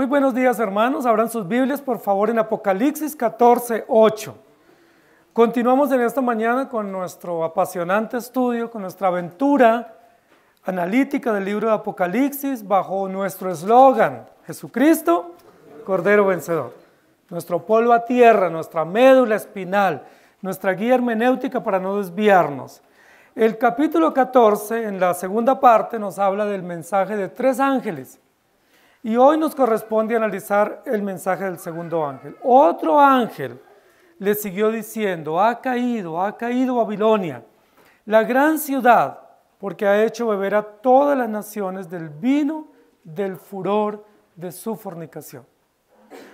Muy buenos días, hermanos. Abran sus Biblias, por favor, en Apocalipsis 14:8. Continuamos en esta mañana con nuestro apasionante estudio, con nuestra aventura analítica del libro de Apocalipsis bajo nuestro eslogan: Jesucristo, Cordero Vencedor. Nuestro polo a tierra, nuestra médula espinal, nuestra guía hermenéutica para no desviarnos. El capítulo 14, en la segunda parte, nos habla del mensaje de 3 ángeles. Y hoy nos corresponde analizar el mensaje del segundo ángel. Otro ángel le siguió diciendo: ha caído Babilonia, la gran ciudad, porque ha hecho beber a todas las naciones del vino del furor de su fornicación.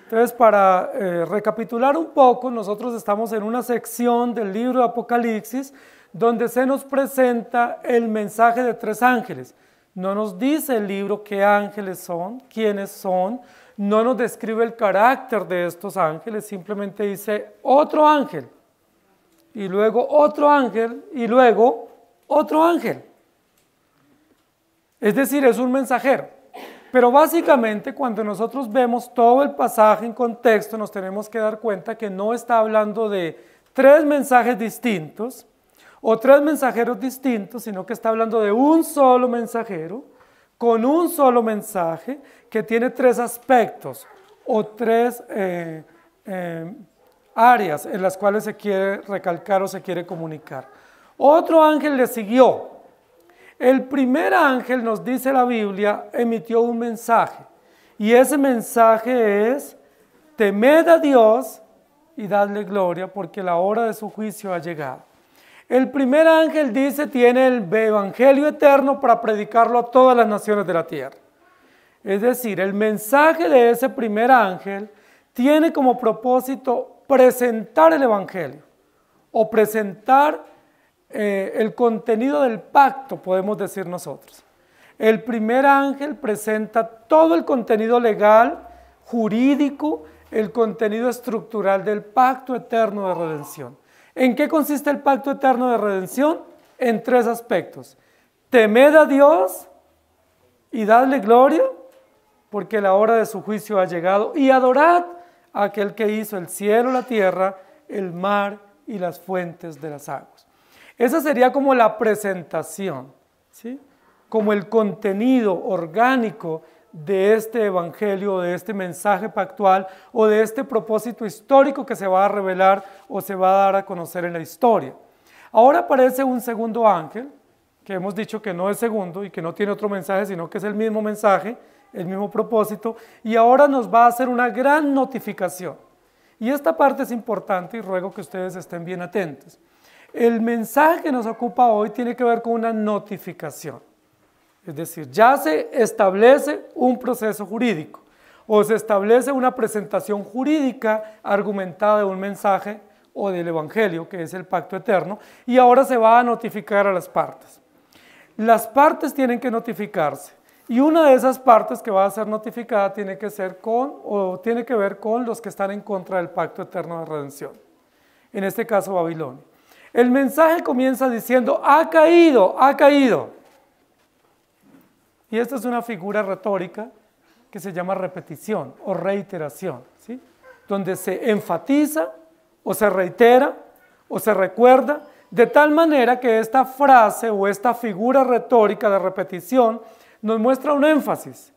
Entonces, para recapitular un poco, nosotros estamos en una sección del libro de Apocalipsis donde se nos presenta el mensaje de 3 ángeles. No nos dice el libro qué ángeles son, quiénes son, no nos describe el carácter de estos ángeles, simplemente dice otro ángel, y luego otro ángel, y luego otro ángel. Es decir, es un mensajero. Pero básicamente, cuando nosotros vemos todo el pasaje en contexto, nos tenemos que dar cuenta que no está hablando de 3 mensajes distintos, o 3 mensajeros distintos, sino que está hablando de un solo mensajero, con un solo mensaje, que tiene 3 aspectos, o 3 áreas en las cuales se quiere recalcar o se quiere comunicar. Otro ángel le siguió. El primer ángel, nos dice la Biblia, emitió un mensaje, y ese mensaje es: temed a Dios y dadle gloria, porque la hora de su juicio ha llegado. El primer ángel dice, tiene el evangelio eterno para predicarlo a todas las naciones de la tierra. Es decir, el mensaje de ese primer ángel tiene como propósito presentar el evangelio, o presentar el contenido del pacto, podemos decir nosotros. El primer ángel presenta todo el contenido legal, jurídico, el contenido estructural del pacto eterno de redención. ¿En qué consiste el pacto eterno de redención? En 3 aspectos: temed a Dios y dadle gloria, porque la hora de su juicio ha llegado, y adorad a aquel que hizo el cielo, la tierra, el mar y las fuentes de las aguas. Esa sería como la presentación, ¿sí? Como el contenido orgánico de este evangelio, de este mensaje pactual, o de este propósito histórico que se va a revelar o se va a dar a conocer en la historia. Ahora aparece un segundo ángel, que hemos dicho que no es segundo y que no tiene otro mensaje, sino que es el mismo mensaje, el mismo propósito, y ahora nos va a hacer una gran notificación. Y esta parte es importante y ruego que ustedes estén bien atentos. El mensaje que nos ocupa hoy tiene que ver con una notificación. Es decir, ya se establece un proceso jurídico, o se establece una presentación jurídica argumentada de un mensaje o del evangelio, que es el pacto eterno, y ahora se va a notificar a las partes. Las partes tienen que notificarse, y una de esas partes que va a ser notificada tiene que ver con los que están en contra del pacto eterno de redención, en este caso Babilonia. El mensaje comienza diciendo: ha caído, ha caído. Y esta es una figura retórica que se llama repetición o reiteración, ¿sí? Donde se enfatiza o se reitera o se recuerda, de tal manera que esta frase o esta figura retórica de repetición nos muestra un énfasis.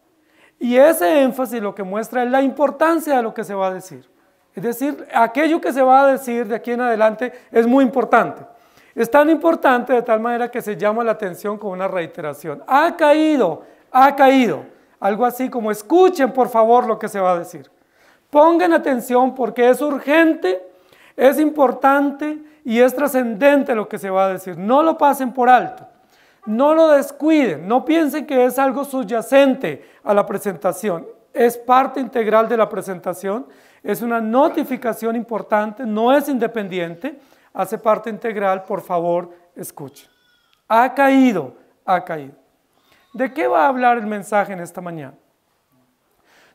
Y ese énfasis lo que muestra es la importancia de lo que se va a decir. Es decir, aquello que se va a decir de aquí en adelante es muy importante. Es tan importante de tal manera que se llama la atención con una reiteración. Ha caído, ha caído. Algo así como: escuchen por favor lo que se va a decir. Pongan atención porque es urgente, es importante y es trascendente lo que se va a decir. No lo pasen por alto, no lo descuiden, no piensen que es algo subyacente a la presentación. Es parte integral de la presentación, es una notificación importante, no es independiente, hace parte integral. Por favor, escuchen. Ha caído, ha caído. ¿De qué va a hablar el mensaje en esta mañana?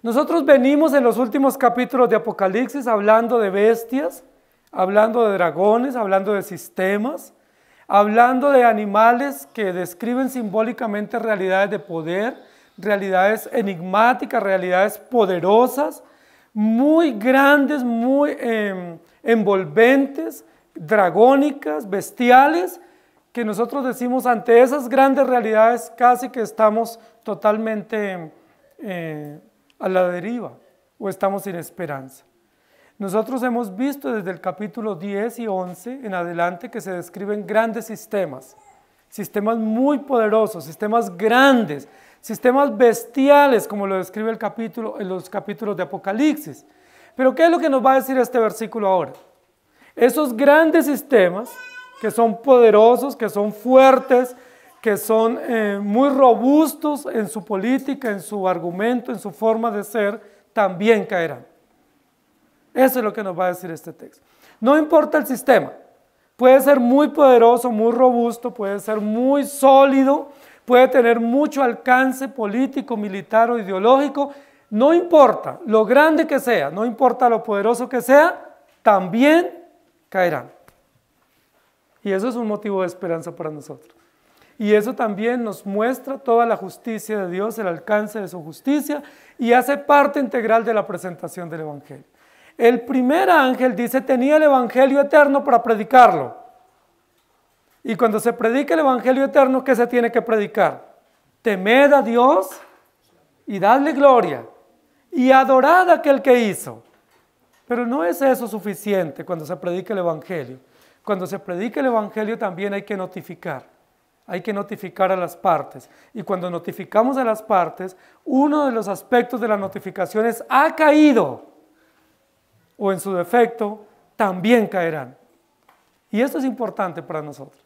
Nosotros venimos en los últimos capítulos de Apocalipsis hablando de bestias, hablando de dragones, hablando de sistemas, hablando de animales que describen simbólicamente realidades de poder, realidades enigmáticas, realidades poderosas, muy grandes, muy envolventes, dragónicas, bestiales, que nosotros decimos ante esas grandes realidades casi que estamos totalmente a la deriva o estamos sin esperanza. Nosotros hemos visto desde el capítulo 10 y 11 en adelante que se describen grandes sistemas, sistemas muy poderosos, sistemas grandes, sistemas bestiales, como lo describe el capítulo, en los capítulos de Apocalipsis. Pero ¿qué es lo que nos va a decir este versículo ahora? Esos grandes sistemas, que son poderosos, que son fuertes, que son muy robustos en su política, en su argumento, en su forma de ser, también caerán. Eso es lo que nos va a decir este texto. No importa el sistema, puede ser muy poderoso, muy robusto, puede ser muy sólido, puede tener mucho alcance político, militar o ideológico, no importa lo grande que sea, no importa lo poderoso que sea, también caerán. Y eso es un motivo de esperanza para nosotros. Y eso también nos muestra toda la justicia de Dios, el alcance de su justicia, y hace parte integral de la presentación del Evangelio. El primer ángel dice, tenía el Evangelio eterno para predicarlo. Y cuando se predica el Evangelio eterno, ¿qué se tiene que predicar? Temed a Dios y dadle gloria y adorad a aquel que hizo. Pero no es eso suficiente cuando se predica el Evangelio. Cuando se predica el Evangelio también hay que notificar a las partes. Y cuando notificamos a las partes, uno de los aspectos de la notificación es ha caído, o en su defecto, también caerán. Y esto es importante para nosotros,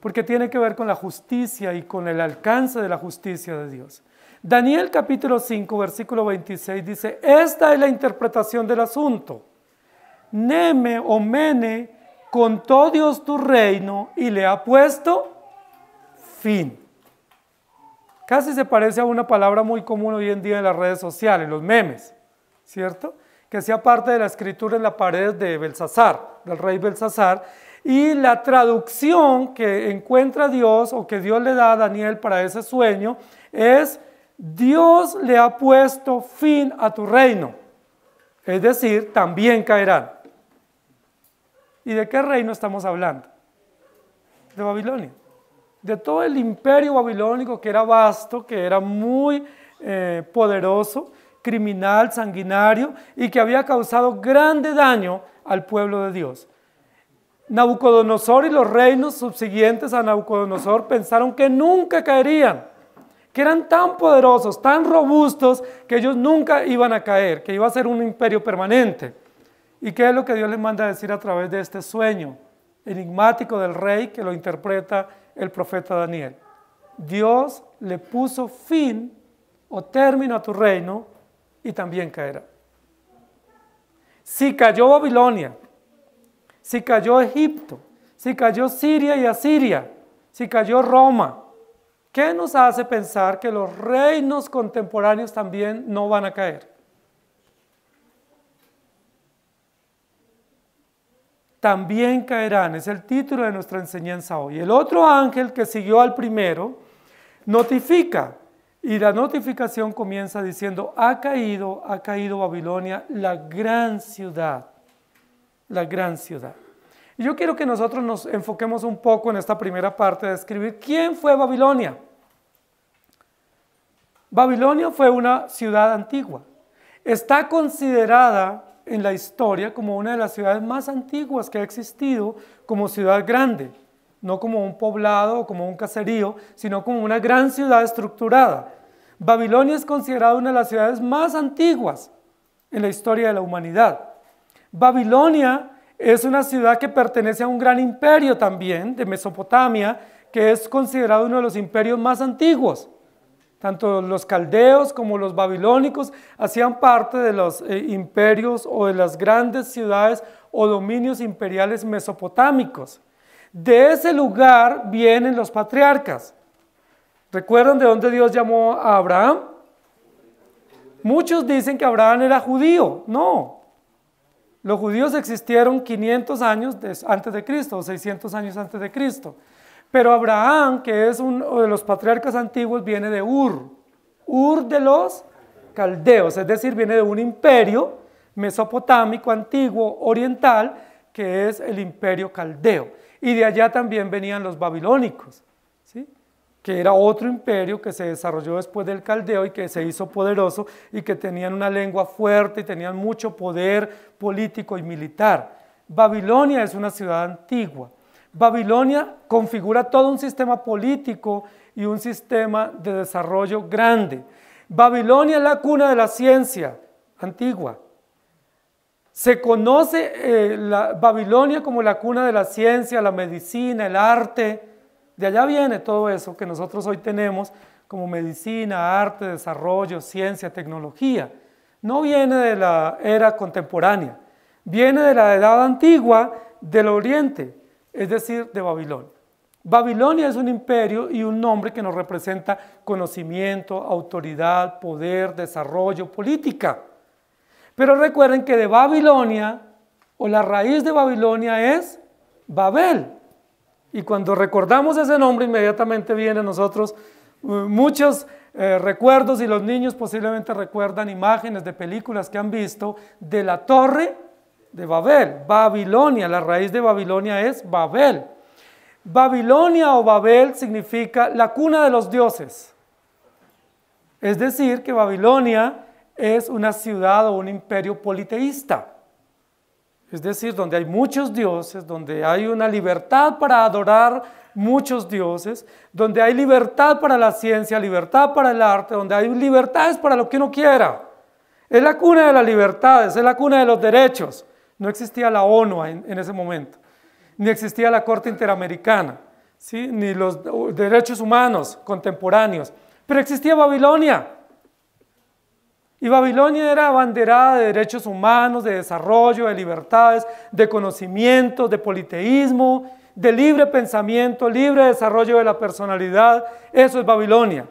porque tiene que ver con la justicia y con el alcance de la justicia de Dios. Daniel capítulo 5, versículo 26 dice, esta es la interpretación del asunto. Neme o Mene contó Dios tu reino y le ha puesto fin. Casi se parece a una palabra muy común hoy en día en las redes sociales, los memes, ¿cierto? Que hacía parte de la escritura en la pared de Belsasar, del rey Belsasar, y la traducción que encuentra Dios o que Dios le da a Daniel para ese sueño es Dios le ha puesto fin a tu reino, es decir, también caerán. ¿Y de qué reino estamos hablando? De Babilonia, de todo el imperio babilónico que era vasto, que era muy poderoso, criminal, sanguinario y que había causado grande daño al pueblo de Dios. Nabucodonosor y los reinos subsiguientes a Nabucodonosor pensaron que nunca caerían, que eran tan poderosos, tan robustos, que ellos nunca iban a caer, que iba a ser un imperio permanente. ¿Y qué es lo que Dios les manda a decir a través de este sueño enigmático del rey que lo interpreta el profeta Daniel? Dios le puso fin o término a tu reino y también caerá. Si cayó Babilonia, si cayó Egipto, si cayó Siria y Asiria, si cayó Roma, ¿qué nos hace pensar que los reinos contemporáneos también no van a caer? También caerán, es el título de nuestra enseñanza hoy. El otro ángel que siguió al primero notifica, y la notificación comienza diciendo, ha caído Babilonia, la gran ciudad, la gran ciudad. Y yo quiero que nosotros nos enfoquemos un poco en esta primera parte de describir quién fue Babilonia. Babilonia fue una ciudad antigua, está considerada en la historia como una de las ciudades más antiguas que ha existido como ciudad grande, no como un poblado o como un caserío, sino como una gran ciudad estructurada. Babilonia es considerada una de las ciudades más antiguas en la historia de la humanidad. Babilonia es una ciudad que pertenece a un gran imperio también de Mesopotamia, que es considerado uno de los imperios más antiguos. Tanto los caldeos como los babilónicos hacían parte de los imperios o de las grandes ciudades o dominios imperiales mesopotámicos. De ese lugar vienen los patriarcas. ¿Recuerdan de dónde Dios llamó a Abraham? Muchos dicen que Abraham era judío. No. Los judíos existieron 500 años antes de Cristo, o 600 años antes de Cristo. Pero Abraham, que es uno de los patriarcas antiguos, viene de Ur Ur de los caldeos, es decir, viene de un imperio mesopotámico, antiguo, oriental, que es el imperio caldeo. Y de allá también venían los babilónicos, ¿sí? Que era otro imperio que se desarrolló después del caldeo y que se hizo poderoso y que tenían una lengua fuerte y tenían mucho poder político y militar. Babilonia es una ciudad antigua. Babilonia configura todo un sistema político y un sistema de desarrollo grande. Babilonia es la cuna de la ciencia antigua. Se conoce Babilonia como la cuna de la ciencia, la medicina, el arte. De allá viene todo eso que nosotros hoy tenemos como medicina, arte, desarrollo, ciencia, tecnología. No viene de la era contemporánea, viene de la edad antigua del Oriente, es decir, de Babilonia. Babilonia es un imperio y un nombre que nos representa conocimiento, autoridad, poder, desarrollo, política. Pero recuerden que de Babilonia, o la raíz de Babilonia es Babel. Y cuando recordamos ese nombre, inmediatamente vienen a nosotros muchos recuerdos, y los niños posiblemente recuerdan imágenes de películas que han visto de la torre de Babel. Babilonia, la raíz de Babilonia es Babel. Babilonia o Babel significa la cuna de los dioses. Es decir, que Babilonia es una ciudad o un imperio politeísta. Es decir, donde hay muchos dioses, donde hay una libertad para adorar muchos dioses, donde hay libertad para la ciencia, libertad para el arte, donde hay libertades para lo que uno quiera. Es la cuna de las libertades, es la cuna de los derechos. No existía la ONU en ese momento, ni existía la Corte Interamericana, ¿sí? Ni los derechos humanos contemporáneos, pero existía Babilonia. Y Babilonia era abanderada de derechos humanos, de desarrollo, de libertades, de conocimiento, de politeísmo, de libre pensamiento, libre desarrollo de la personalidad. Eso es Babilonia.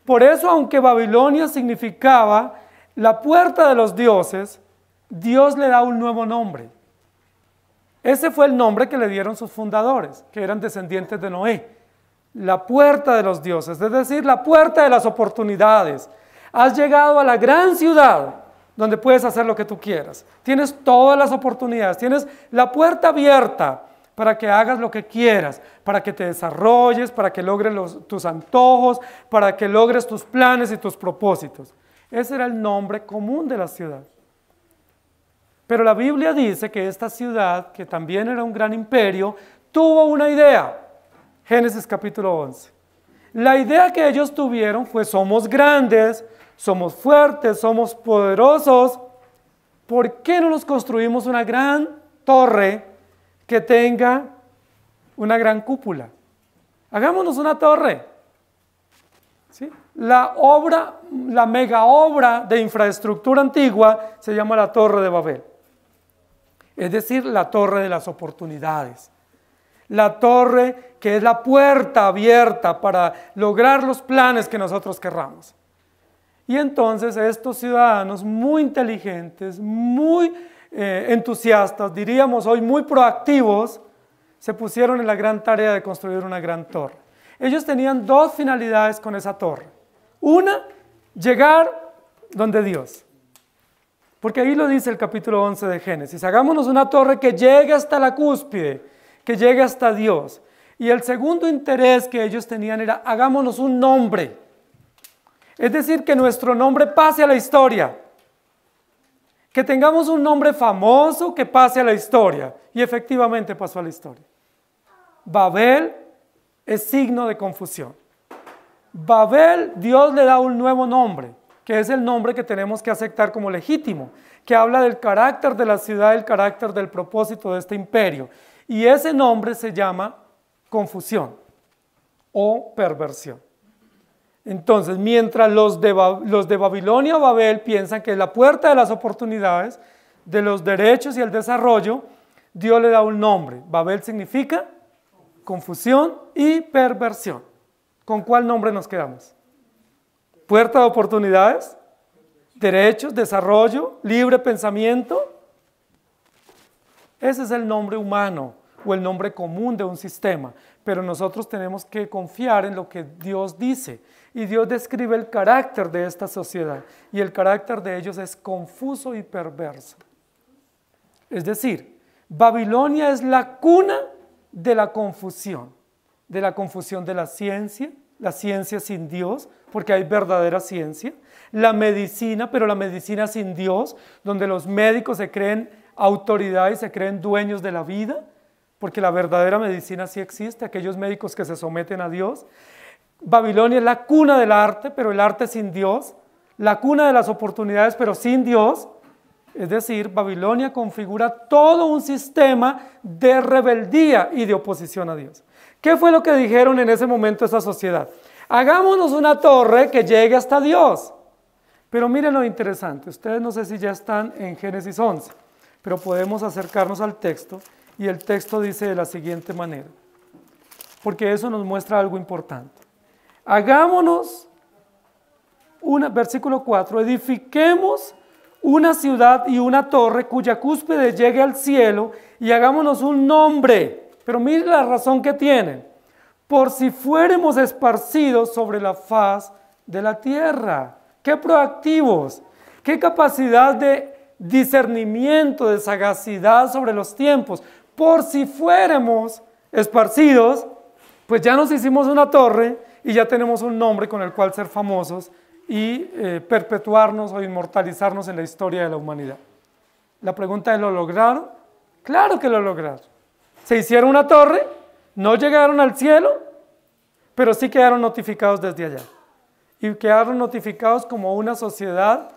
Por eso, aunque Babilonia significaba la puerta de los dioses, Dios le da un nuevo nombre. Ese fue el nombre que le dieron sus fundadores, que eran descendientes de Noé. La puerta de los dioses, es decir, la puerta de las oportunidades. Has llegado a la gran ciudad donde puedes hacer lo que tú quieras. Tienes todas las oportunidades, tienes la puerta abierta para que hagas lo que quieras, para que te desarrolles, para que logres tus antojos, para que logres tus planes y tus propósitos. Ese era el nombre común de la ciudad. Pero la Biblia dice que esta ciudad, que también era un gran imperio, tuvo una idea. Génesis capítulo 11. La idea que ellos tuvieron fue: somos grandes, somos fuertes, somos poderosos. ¿Por qué no nos construimos una gran torre que tenga una gran cúpula? Hagámonos una torre. ¿Sí? La mega obra de infraestructura antigua se llama la Torre de Babel. Es decir, la torre de las oportunidades. La torre que es la puerta abierta para lograr los planes que nosotros querramos. Y entonces estos ciudadanos muy inteligentes, muy entusiastas, diríamos hoy muy proactivos, se pusieron en la gran tarea de construir una gran torre. Ellos tenían dos finalidades con esa torre. Una, llegar donde Dios. Porque ahí lo dice el capítulo 11 de Génesis: hagámonos una torre que llegue hasta la cúspide, que llegue hasta Dios. Y el segundo interés que ellos tenían era: hagámonos un nombre. Es decir, que nuestro nombre pase a la historia. Que tengamos un nombre famoso que pase a la historia. Y efectivamente pasó a la historia. Babel es signo de confusión. Babel, Dios le da un nuevo nombre, que es el nombre que tenemos que aceptar como legítimo, que habla del carácter de la ciudad, del carácter del propósito de este imperio. Y ese nombre se llama confusión o perversión. Entonces, mientras los de Babilonia o Babel piensan que es la puerta de las oportunidades, de los derechos y el desarrollo, Dios le da un nombre. Babel significa confusión y perversión. ¿Con cuál nombre nos quedamos? Puerta de oportunidades, derechos, desarrollo, libre pensamiento. Ese es el nombre humano o el nombre común de un sistema, pero nosotros tenemos que confiar en lo que Dios dice, y Dios describe el carácter de esta sociedad, y el carácter de ellos es confuso y perverso. Es decir, Babilonia es la cuna de la confusión de la ciencia sin Dios, porque hay verdadera ciencia, la medicina, pero la medicina sin Dios, donde los médicos se creen autoridad y se creen dueños de la vida, porque la verdadera medicina sí existe, aquellos médicos que se someten a Dios. Babilonia es la cuna del arte, pero el arte sin Dios, la cuna de las oportunidades, pero sin Dios. Es decir, Babilonia configura todo un sistema de rebeldía y de oposición a Dios. ¿Qué fue lo que dijeron en ese momento esta sociedad? Hagámonos una torre que llegue hasta Dios. Pero miren lo interesante, ustedes no sé si ya están en Génesis 11, pero podemos acercarnos al texto, y el texto dice de la siguiente manera, porque eso nos muestra algo importante. Hagámonos, versículo 4, edifiquemos una ciudad y una torre cuya cúspide llegue al cielo y hagámonos un nombre. Pero mire la razón que tienen. Por si fuéramos esparcidos sobre la faz de la tierra. ¡Qué proactivos! ¡Qué capacidad de discernimiento, de sagacidad sobre los tiempos! Por si fuéramos esparcidos, pues ya nos hicimos una torre y ya tenemos un nombre con el cual ser famosos y perpetuarnos o inmortalizarnos en la historia de la humanidad. La pregunta es, ¿lo lograron? Claro que lo lograron. Se hicieron una torre, no llegaron al cielo, pero sí quedaron notificados desde allá. Y quedaron notificados como una sociedad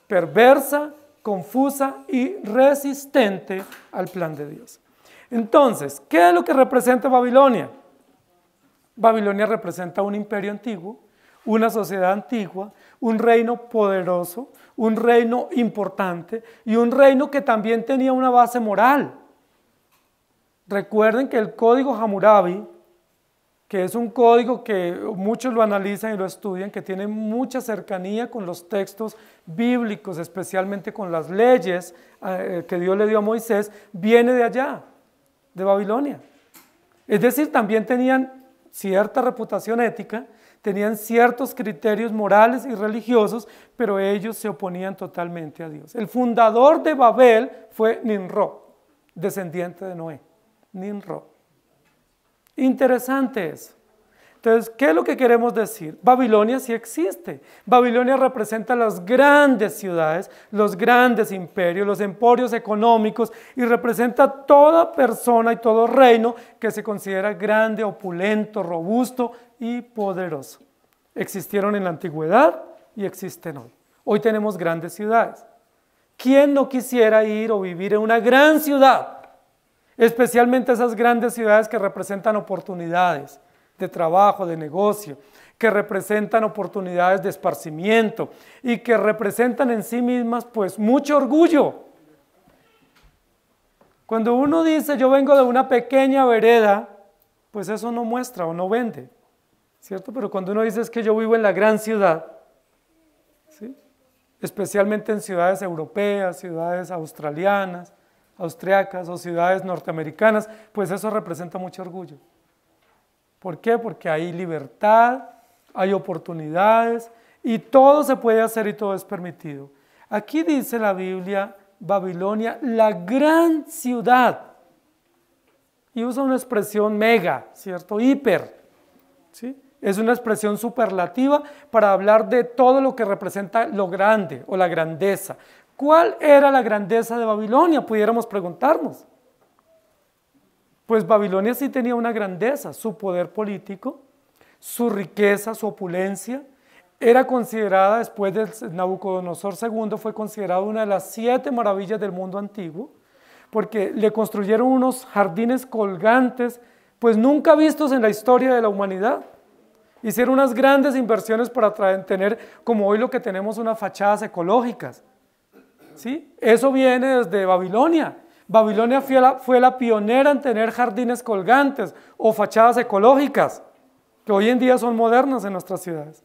perversa, confusa y resistente al plan de Dios. Entonces, ¿qué es lo que representa Babilonia? Babilonia representa un imperio antiguo, una sociedad antigua, un reino poderoso, un reino importante y un reino que también tenía una base moral. Recuerden que el código Hammurabi, que es un código que muchos lo analizan y lo estudian, que tiene mucha cercanía con los textos bíblicos, especialmente con las leyes que Dios le dio a Moisés, viene de allá, de Babilonia. Es decir, también tenían cierta reputación ética, tenían ciertos criterios morales y religiosos, pero ellos se oponían totalmente a Dios. El fundador de Babel fue Nimrod, descendiente de Noé. Nimrod. Interesante eso. Entonces, ¿qué es lo que queremos decir? Babilonia sí existe. Babilonia representa las grandes ciudades, los grandes imperios, los emporios económicos y representa toda persona y todo reino que se considera grande, opulento, robusto y poderoso. Existieron en la antigüedad y existen hoy. Hoy tenemos grandes ciudades. ¿Quién no quisiera ir o vivir en una gran ciudad? Especialmente esas grandes ciudades que representan oportunidades de trabajo, de negocio, que representan oportunidades de esparcimiento y que representan en sí mismas pues mucho orgullo. Cuando uno dice yo vengo de una pequeña vereda, pues eso no muestra o no vende, ¿cierto? Pero cuando uno dice es que yo vivo en la gran ciudad, ¿sí? Especialmente en ciudades europeas, ciudades australianas, austriacas o ciudades norteamericanas, pues eso representa mucho orgullo. ¿Por qué? Porque hay libertad, hay oportunidades y todo se puede hacer y todo es permitido. Aquí dice la Biblia, Babilonia, la gran ciudad. Y usa una expresión mega, ¿cierto? Hiper, ¿sí? Es una expresión superlativa para hablar de todo lo que representa lo grande o la grandeza. ¿Cuál era la grandeza de Babilonia? Pudiéramos preguntarnos. Pues Babilonia sí tenía una grandeza, su poder político, su riqueza, su opulencia. Era considerada, después de Nabucodonosor II, fue considerada una de las 7 maravillas del mundo antiguo, porque le construyeron unos jardines colgantes, pues nunca vistos en la historia de la humanidad. Hicieron unas grandes inversiones para tener, como hoy lo que tenemos, unas fachadas ecológicas. ¿Sí? Eso viene desde Babilonia. Babilonia fue la pionera en tener jardines colgantes o fachadas ecológicas, que hoy en día son modernas en nuestras ciudades.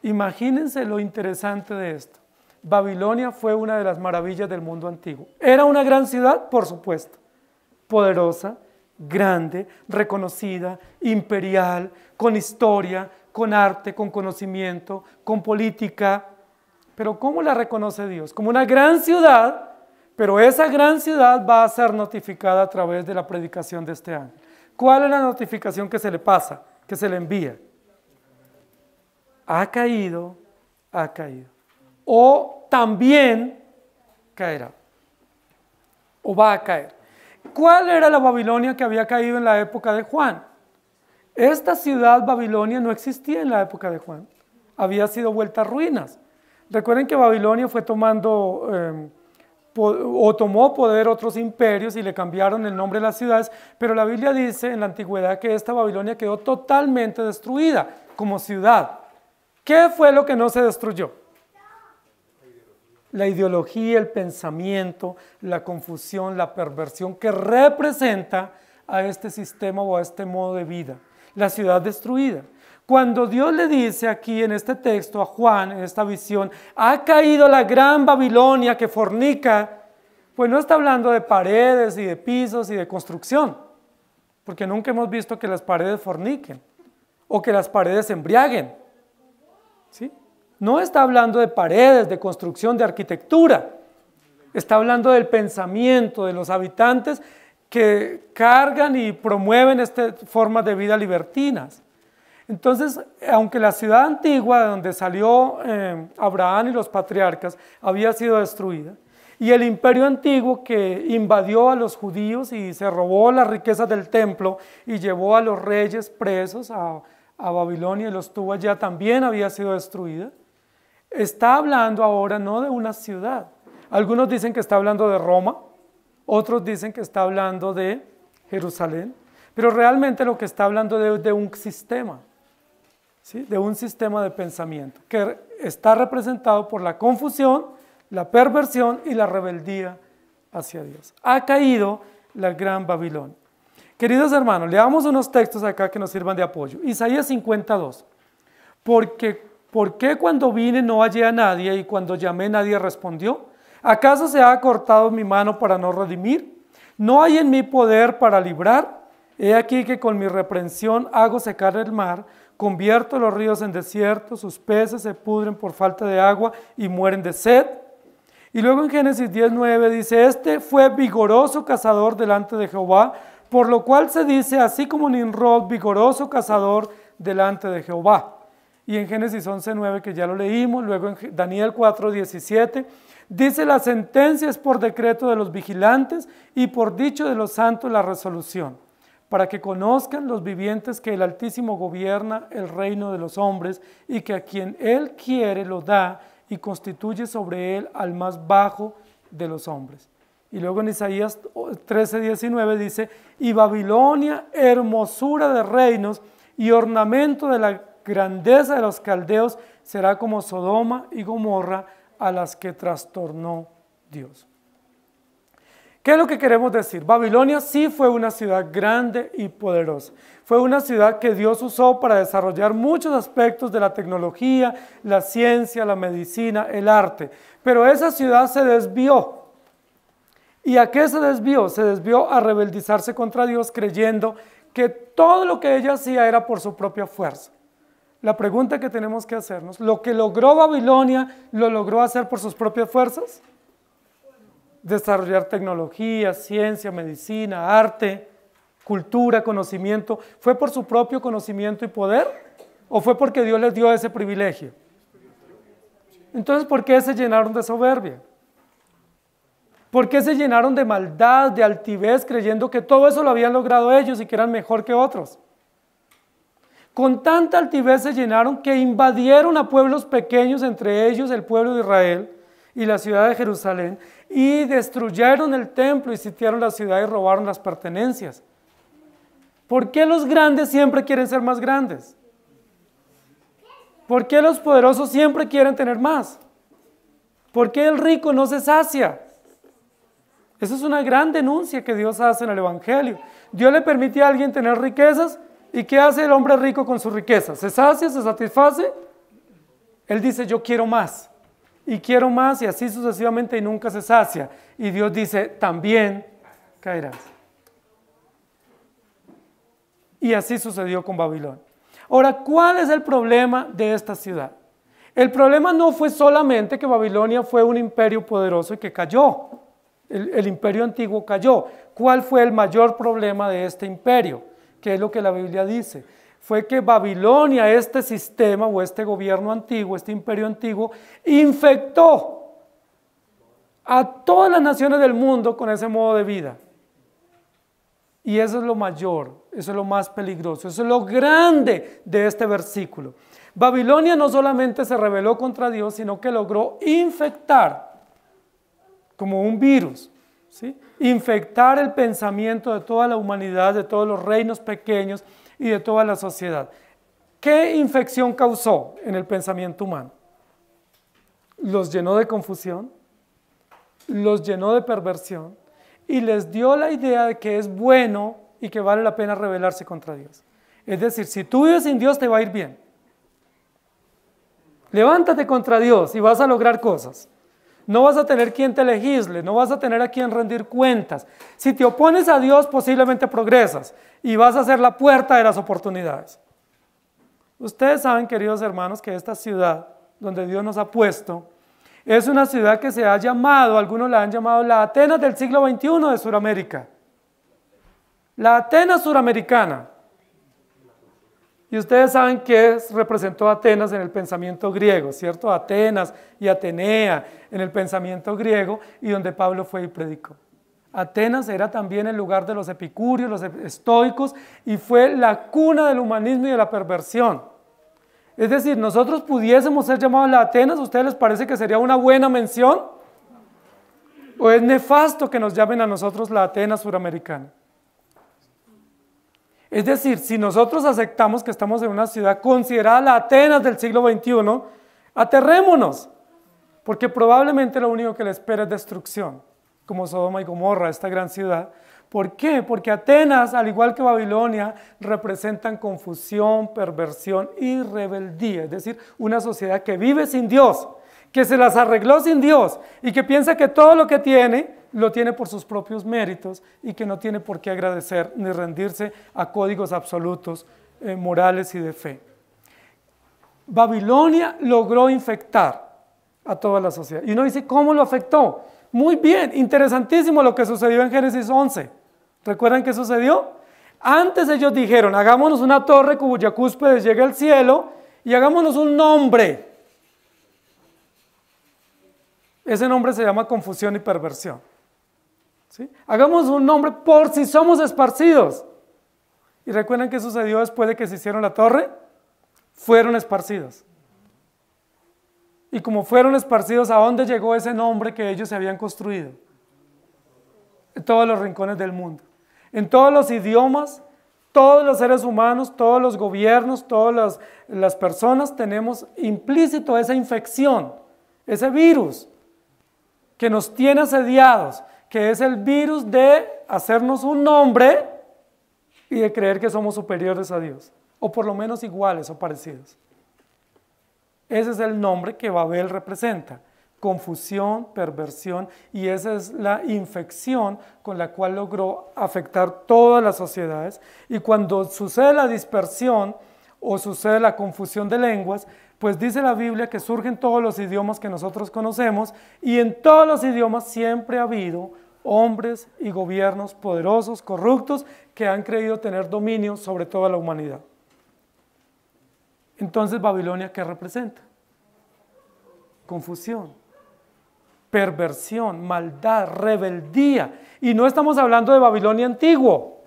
Imagínense lo interesante de esto. Babilonia fue una de las maravillas del mundo antiguo. ¿Era una gran ciudad? Por supuesto. Poderosa, grande, reconocida, imperial, con historia, con arte, con conocimiento, con política. Pero ¿cómo la reconoce Dios? Como una gran ciudad, pero esa gran ciudad va a ser notificada a través de la predicación de este ángel. ¿Cuál es la notificación que se le pasa, que se le envía? Ha caído, o también caerá, o va a caer. ¿Cuál era la Babilonia que había caído en la época de Juan? Esta ciudad Babilonia no existía en la época de Juan, había sido vuelta a ruinas. Recuerden que Babilonia fue tomando o tomó poder otros imperios y le cambiaron el nombre de las ciudades, pero la Biblia dice en la antigüedad que esta Babilonia quedó totalmente destruida como ciudad. ¿Qué fue lo que no se destruyó? La ideología, el pensamiento, la confusión, la perversión que representa a este sistema o a este modo de vida. La ciudad destruida. Cuando Dios le dice aquí en este texto a Juan, en esta visión, ha caído la gran Babilonia que fornica, pues no está hablando de paredes y de pisos y de construcción, porque nunca hemos visto que las paredes forniquen o que las paredes se embriaguen. ¿Sí? No está hablando de paredes, de construcción, de arquitectura. Está hablando del pensamiento de los habitantes que cargan y promueven estas formas de vida libertinas. Entonces, aunque la ciudad antigua de donde salió Abraham y los patriarcas había sido destruida, y el imperio antiguo que invadió a los judíos y se robó las riquezas del templo y llevó a los reyes presos a Babilonia y los tuvo allá, también había sido destruida. Está hablando ahora no de una ciudad. Algunos dicen que está hablando de Roma, otros dicen que está hablando de Jerusalén, pero realmente lo que está hablando de un sistema, ¿sí? De un sistema de pensamiento que está representado por la confusión, la perversión y la rebeldía hacia Dios. Ha caído la gran Babilonia. Queridos hermanos, leamos unos textos acá que nos sirvan de apoyo. Isaías 52. ¿Por qué cuando vine no hallé a nadie y cuando llamé nadie respondió? ¿Acaso se ha acortado mi mano para no redimir? ¿No hay en mí poder para librar? He aquí que con mi reprensión hago secar el mar, convierto los ríos en desierto, sus peces se pudren por falta de agua y mueren de sed. Y luego en Génesis 10:9 dice, este fue vigoroso cazador delante de Jehová, por lo cual se dice, así como Nimrod, vigoroso cazador delante de Jehová. Y en Génesis 11:9, que ya lo leímos, luego en Daniel 4:17, dice, la sentencia es por decreto de los vigilantes y por dicho de los santos la resolución, para que conozcan los vivientes que el Altísimo gobierna el reino de los hombres y que a quien Él quiere lo da y constituye sobre él al más bajo de los hombres. Y luego en Isaías 13:19 dice, y Babilonia, hermosura de reinos y ornamento de la grandeza de los caldeos, será como Sodoma y Gomorra a las que trastornó Dios. ¿Qué es lo que queremos decir? Babilonia sí fue una ciudad grande y poderosa. Fue una ciudad que Dios usó para desarrollar muchos aspectos de la tecnología, la ciencia, la medicina, el arte. Pero esa ciudad se desvió. ¿Y a qué se desvió? Se desvió a rebeldizarse contra Dios, creyendo que todo lo que ella hacía era por su propia fuerza. La pregunta que tenemos que hacernos, ¿lo que logró Babilonia lo logró hacer por sus propias fuerzas? Desarrollar tecnología, ciencia, medicina, arte, cultura, conocimiento, ¿fue por su propio conocimiento y poder? ¿O fue porque Dios les dio ese privilegio? Entonces, ¿por qué se llenaron de soberbia? ¿Por qué se llenaron de maldad, de altivez, creyendo que todo eso lo habían logrado ellos y que eran mejor que otros? Con tanta altivez se llenaron que invadieron a pueblos pequeños, entre ellos el pueblo de Israel y la ciudad de Jerusalén, y destruyeron el templo y sitiaron la ciudad y robaron las pertenencias. ¿Por qué los grandes siempre quieren ser más grandes? ¿Por qué los poderosos siempre quieren tener más? ¿Por qué el rico no se sacia? Esa es una gran denuncia que Dios hace en el Evangelio. Dios le permite a alguien tener riquezas, ¿y qué hace el hombre rico con sus riquezas? ¿Se sacia? ¿Se satisface? Él dice, yo quiero más. Y quiero más, y así sucesivamente, y nunca se sacia. Y Dios dice, también caerás. Y así sucedió con Babilonia. Ahora, ¿cuál es el problema de esta ciudad? El problema no fue solamente que Babilonia fue un imperio poderoso y que cayó. El imperio antiguo cayó. ¿Cuál fue el mayor problema de este imperio? ¿Qué es lo que la Biblia dice? Fue que Babilonia, este sistema o este gobierno antiguo, este imperio antiguo, infectó a todas las naciones del mundo con ese modo de vida. Y eso es lo mayor, eso es lo más peligroso, eso es lo grande de este versículo. Babilonia no solamente se rebeló contra Dios, sino que logró infectar, como un virus, ¿sí? Infectar el pensamiento de toda la humanidad, de todos los reinos pequeños y de toda la sociedad. ¿Qué infección causó en el pensamiento humano? Los llenó de confusión, los llenó de perversión y les dio la idea de que es bueno y que vale la pena rebelarse contra Dios. Es decir, si tú vives sin Dios te va a ir bien. Levántate contra Dios y vas a lograr cosas. No vas a tener quien te legisle, no vas a tener a quien rendir cuentas. Si te opones a Dios, posiblemente progresas y vas a ser la puerta de las oportunidades. Ustedes saben, queridos hermanos, que esta ciudad donde Dios nos ha puesto es una ciudad que se ha llamado, algunos la han llamado la Atenas del siglo XXI de Sudamérica. La Atenas suramericana. Y ustedes saben qué representó Atenas en el pensamiento griego, ¿cierto? Atenas y Atenea en el pensamiento griego y donde Pablo fue y predicó. Atenas era también el lugar de los epicúreos, los estoicos, y fue la cuna del humanismo y de la perversión. Es decir, nosotros pudiésemos ser llamados la Atenas, ¿a ustedes les parece que sería una buena mención? ¿O es nefasto que nos llamen a nosotros la Atenas suramericana? Es decir, si nosotros aceptamos que estamos en una ciudad considerada la Atenas del siglo XXI, aterrémonos, porque probablemente lo único que le espera es destrucción, como Sodoma y Gomorra, esta gran ciudad. ¿Por qué? Porque Atenas, al igual que Babilonia, representan confusión, perversión y rebeldía, es decir, una sociedad que vive sin Dios, que se las arregló sin Dios y que piensa que todo lo que tiene, lo tiene por sus propios méritos y que no tiene por qué agradecer ni rendirse a códigos absolutos, morales y de fe. Babilonia logró infectar a toda la sociedad. Y uno dice, ¿cómo lo afectó? Muy bien, interesantísimo lo que sucedió en Génesis 11. ¿Recuerdan qué sucedió? Antes ellos dijeron, hagámonos una torre cuya cúspide llegue al cielo y hagámonos un nombre. Ese nombre se llama confusión y perversión. ¿Sí? Hagamos un nombre por si somos esparcidos. ¿Y recuerdan qué sucedió después de que se hicieron la torre? Fueron esparcidos. Y como fueron esparcidos, ¿a dónde llegó ese nombre que ellos se habían construido? En todos los rincones del mundo. En todos los idiomas, todos los seres humanos, todos los gobiernos, todas las personas tenemos implícito esa infección, ese virus que nos tiene asediados, que es el virus de hacernos un nombre y de creer que somos superiores a Dios, o por lo menos iguales o parecidos. Ese es el nombre que Babel representa, confusión, perversión, y esa es la infección con la cual logró afectar todas las sociedades. Y cuando sucede la dispersión o sucede la confusión de lenguas, pues dice la Biblia que surgen todos los idiomas que nosotros conocemos, y en todos los idiomas siempre ha habido hombres y gobiernos poderosos, corruptos, que han creído tener dominio sobre toda la humanidad. Entonces, Babilonia, ¿qué representa? Confusión, perversión, maldad, rebeldía. Y no estamos hablando de Babilonia antiguo,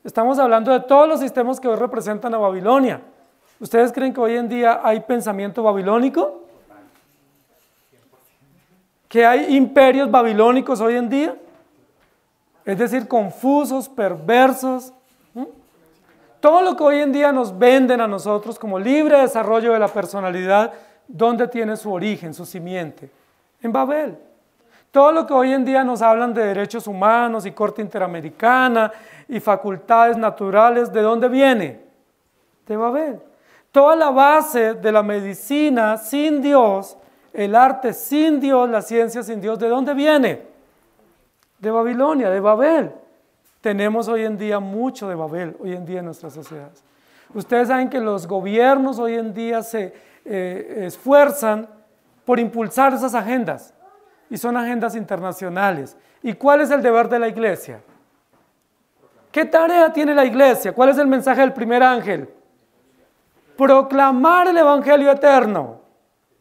estamos hablando de todos los sistemas que hoy representan a Babilonia. ¿Ustedes creen que hoy en día hay pensamiento babilónico? ¿Que hay imperios babilónicos hoy en día? Es decir, confusos, perversos. Todo lo que hoy en día nos venden a nosotros como libre desarrollo de la personalidad, ¿dónde tiene su origen, su simiente? En Babel. Todo lo que hoy en día nos hablan de derechos humanos y Corte Interamericana y facultades naturales, ¿de dónde viene? De Babel. Toda la base de la medicina sin Dios, el arte sin Dios, la ciencia sin Dios, ¿de dónde viene? De Babilonia, de Babel. Tenemos hoy en día mucho de Babel, hoy en día en nuestras sociedades. Ustedes saben que los gobiernos hoy en día se esfuerzan por impulsar esas agendas, y son agendas internacionales. ¿Y cuál es el deber de la iglesia? ¿Qué tarea tiene la iglesia? ¿Cuál es el mensaje del primer ángel? Proclamar el evangelio eterno.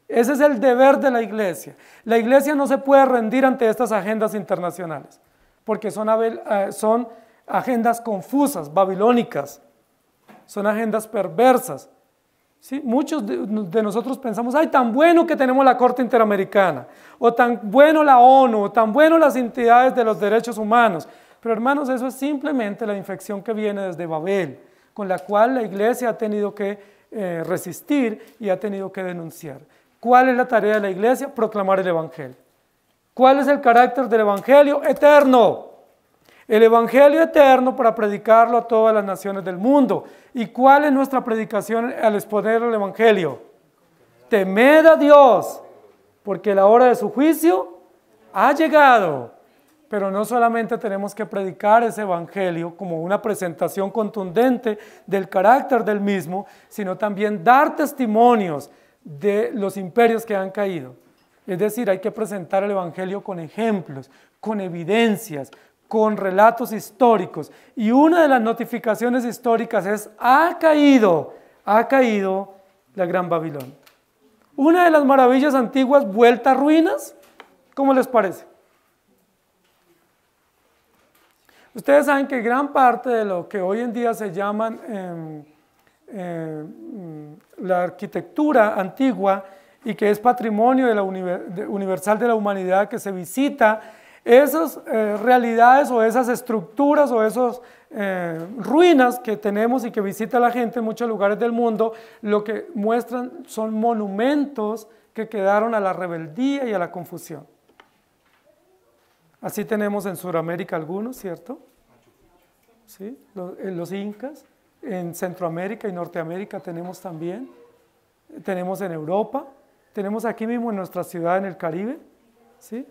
Ese es el deber de la iglesia. La iglesia no se puede rendir ante estas agendas internacionales, porque son agendas confusas, babilónicas, son agendas perversas. ¿Sí? Muchos de nosotros pensamos, ay, tan bueno que tenemos la Corte Interamericana, o tan bueno la ONU, o tan bueno las entidades de los derechos humanos. Pero hermanos, eso es simplemente la infección que viene desde Babel, con la cual la iglesia ha tenido que resistir y ha tenido que denunciar. ¿Cuál es la tarea de la iglesia? Proclamar el evangelio. ¿Cuál es el carácter del evangelio? Eterno. El evangelio eterno para predicarlo a todas las naciones del mundo. ¿Y cuál es nuestra predicación al exponer el evangelio? Temed a Dios, porque la hora de su juicio ha llegado. Pero no solamente tenemos que predicar ese evangelio como una presentación contundente del carácter del mismo, sino también dar testimonios de los imperios que han caído. Es decir, hay que presentar el evangelio con ejemplos, con evidencias, con relatos históricos. Y una de las notificaciones históricas es, ha caído la Gran Babilonia. Una de las maravillas antiguas vuelta a ruinas, ¿cómo les parece? Ustedes saben que gran parte de lo que hoy en día se llaman la arquitectura antigua y que es patrimonio universal de la humanidad que se visita, esas realidades o esas estructuras o esas ruinas que tenemos y que visita la gente en muchos lugares del mundo, lo que muestran son monumentos que quedaron a la rebeldía y a la confusión. Así tenemos en Sudamérica algunos, ¿cierto? ¿Sí? Los incas, en Centroamérica y Norteamérica tenemos también, tenemos en Europa, tenemos aquí mismo en nuestra ciudad en el Caribe, ¿sí?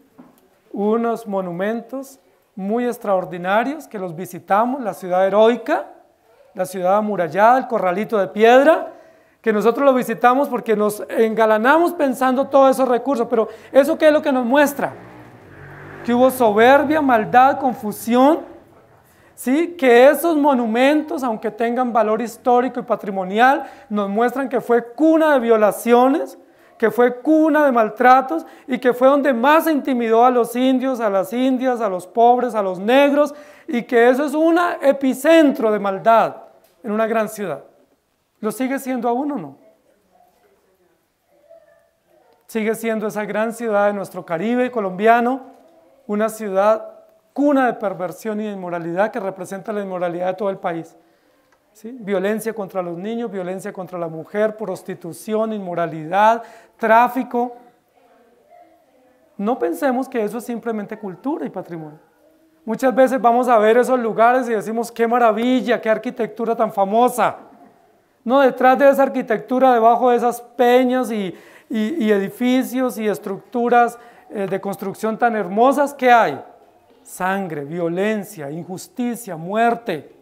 Unos monumentos muy extraordinarios que los visitamos, la ciudad heroica, la ciudad amurallada, el corralito de piedra, que nosotros lo visitamos porque nos engalanamos pensando todos esos recursos, pero ¿eso qué es lo que nos muestra? Que hubo soberbia, maldad, confusión, ¿sí? Que esos monumentos, aunque tengan valor histórico y patrimonial, nos muestran que fue cuna de violaciones, que fue cuna de maltratos y que fue donde más se intimidó a los indios, a las indias, a los pobres, a los negros, y que eso es un epicentro de maldad en una gran ciudad. ¿Lo sigue siendo aún o no? Sigue siendo esa gran ciudad de nuestro Caribe colombiano, una ciudad cuna de perversión y de inmoralidad que representa la inmoralidad de todo el país. ¿Sí? Violencia contra los niños, violencia contra la mujer, prostitución, inmoralidad, tráfico. No pensemos que eso es simplemente cultura y patrimonio. Muchas veces vamos a ver esos lugares y decimos, qué maravilla, qué arquitectura tan famosa. No, detrás de esa arquitectura, debajo de esas peñas y edificios y estructuras de construcción tan hermosas, ¿qué hay? Sangre, violencia, injusticia, muerte.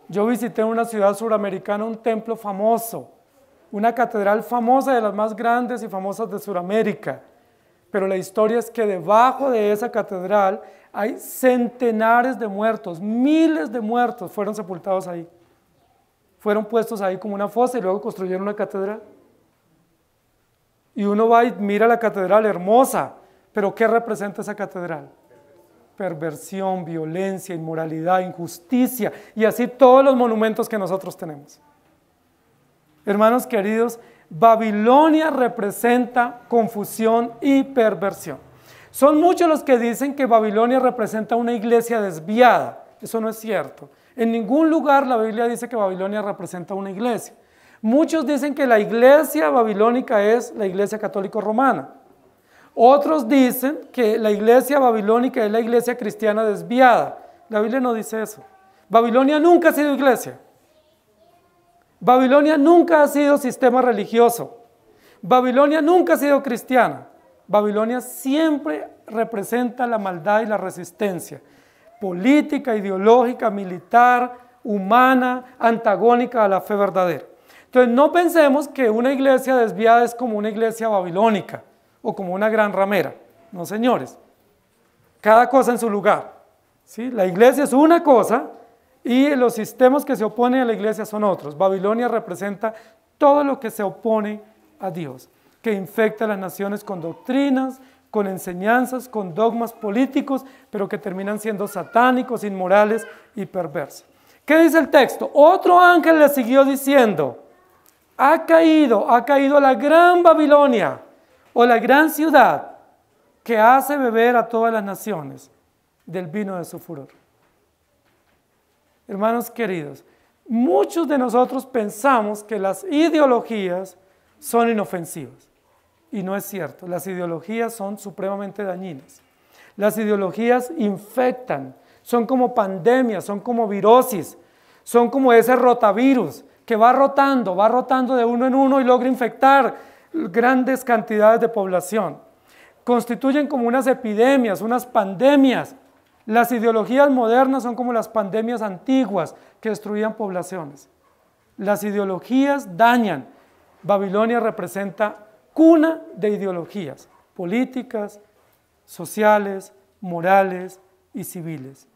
Yo visité en una ciudad suramericana un templo famoso, una catedral famosa, de las más grandes y famosas de Sudamérica. Pero la historia es que debajo de esa catedral hay centenares de muertos, miles de muertos fueron sepultados ahí. Fueron puestos ahí como una fosa y luego construyeron una catedral. Y uno va y mira la catedral hermosa, pero ¿qué representa esa catedral? Perversión, violencia, inmoralidad, injusticia, y así todos los monumentos que nosotros tenemos. Hermanos queridos, Babilonia representa confusión y perversión. Son muchos los que dicen que Babilonia representa una iglesia desviada. Eso no es cierto. En ningún lugar la Biblia dice que Babilonia representa una iglesia. Muchos dicen que la iglesia babilónica es la iglesia católica romana. Otros dicen que la iglesia babilónica es la iglesia cristiana desviada. La Biblia no dice eso. Babilonia nunca ha sido iglesia. Babilonia nunca ha sido sistema religioso. Babilonia nunca ha sido cristiana. Babilonia siempre representa la maldad y la resistencia. política, ideológica, militar, humana, antagónica a la fe verdadera. Entonces no pensemos que una iglesia desviada es como una iglesia babilónica o como una gran ramera. No, señores. Cada cosa en su lugar. ¿Sí? La iglesia es una cosa y los sistemas que se oponen a la iglesia son otros. Babilonia representa todo lo que se opone a Dios, que infecta a las naciones con doctrinas, con enseñanzas, con dogmas políticos, pero que terminan siendo satánicos, inmorales y perversos. ¿Qué dice el texto? Otro ángel le siguió diciendo, ha caído la gran Babilonia, o la gran ciudad, que hace beber a todas las naciones del vino de su furor. Hermanos queridos, muchos de nosotros pensamos que las ideologías son inofensivas, y no es cierto. Las ideologías son supremamente dañinas. Las ideologías infectan, son como pandemias, son como virosis, son como ese rotavirus que va rotando de uno en uno y logra infectar grandes cantidades de población. Constituyen como unas epidemias, unas pandemias. Las ideologías modernas son como las pandemias antiguas que destruían poblaciones. Las ideologías dañan. Babilonia representa cuna de ideologías políticas, sociales, morales y civiles.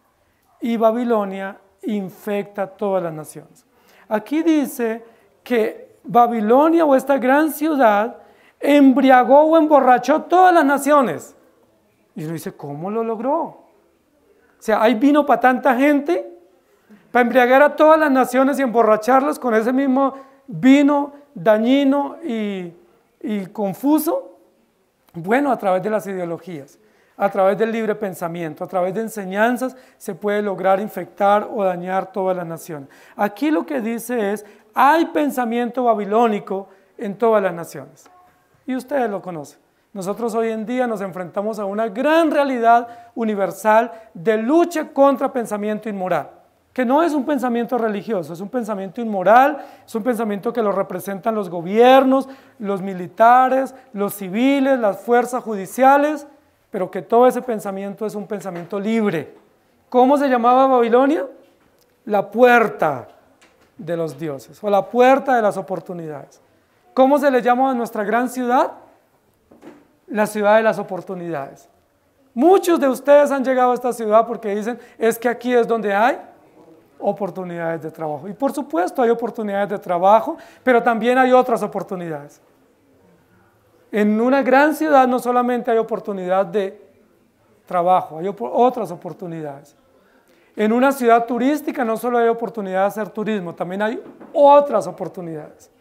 Y Babilonia infecta todas las naciones. Aquí dice que Babilonia o esta gran ciudad embriagó o emborrachó todas las naciones. Y uno dice, ¿cómo lo logró? O sea, ¿hay vino para tanta gente? ¿Para embriagar a todas las naciones y emborracharlas con ese mismo vino dañino y confuso? Bueno, a través de las ideologías, a través del libre pensamiento, a través de enseñanzas se puede lograr infectar o dañar todas las naciones. Aquí lo que dice es, hay pensamiento babilónico en todas las naciones. Y ustedes lo conocen. Nosotros hoy en día nos enfrentamos a una gran realidad universal de lucha contra pensamiento inmoral, que no es un pensamiento religioso, es un pensamiento inmoral, es un pensamiento que lo representan los gobiernos, los militares, los civiles, las fuerzas judiciales, pero que todo ese pensamiento es un pensamiento libre. ¿Cómo se llamaba Babilonia? La puerta de los dioses, o la puerta de las oportunidades. ¿Cómo se le llama a nuestra gran ciudad? La ciudad de las oportunidades. Muchos de ustedes han llegado a esta ciudad porque dicen, es que aquí es donde hay oportunidades de trabajo. Y por supuesto hay oportunidades de trabajo, pero también hay otras oportunidades. En una gran ciudad no solamente hay oportunidad de trabajo, hay otras oportunidades. En una ciudad turística no solo hay oportunidad de hacer turismo, también hay otras oportunidades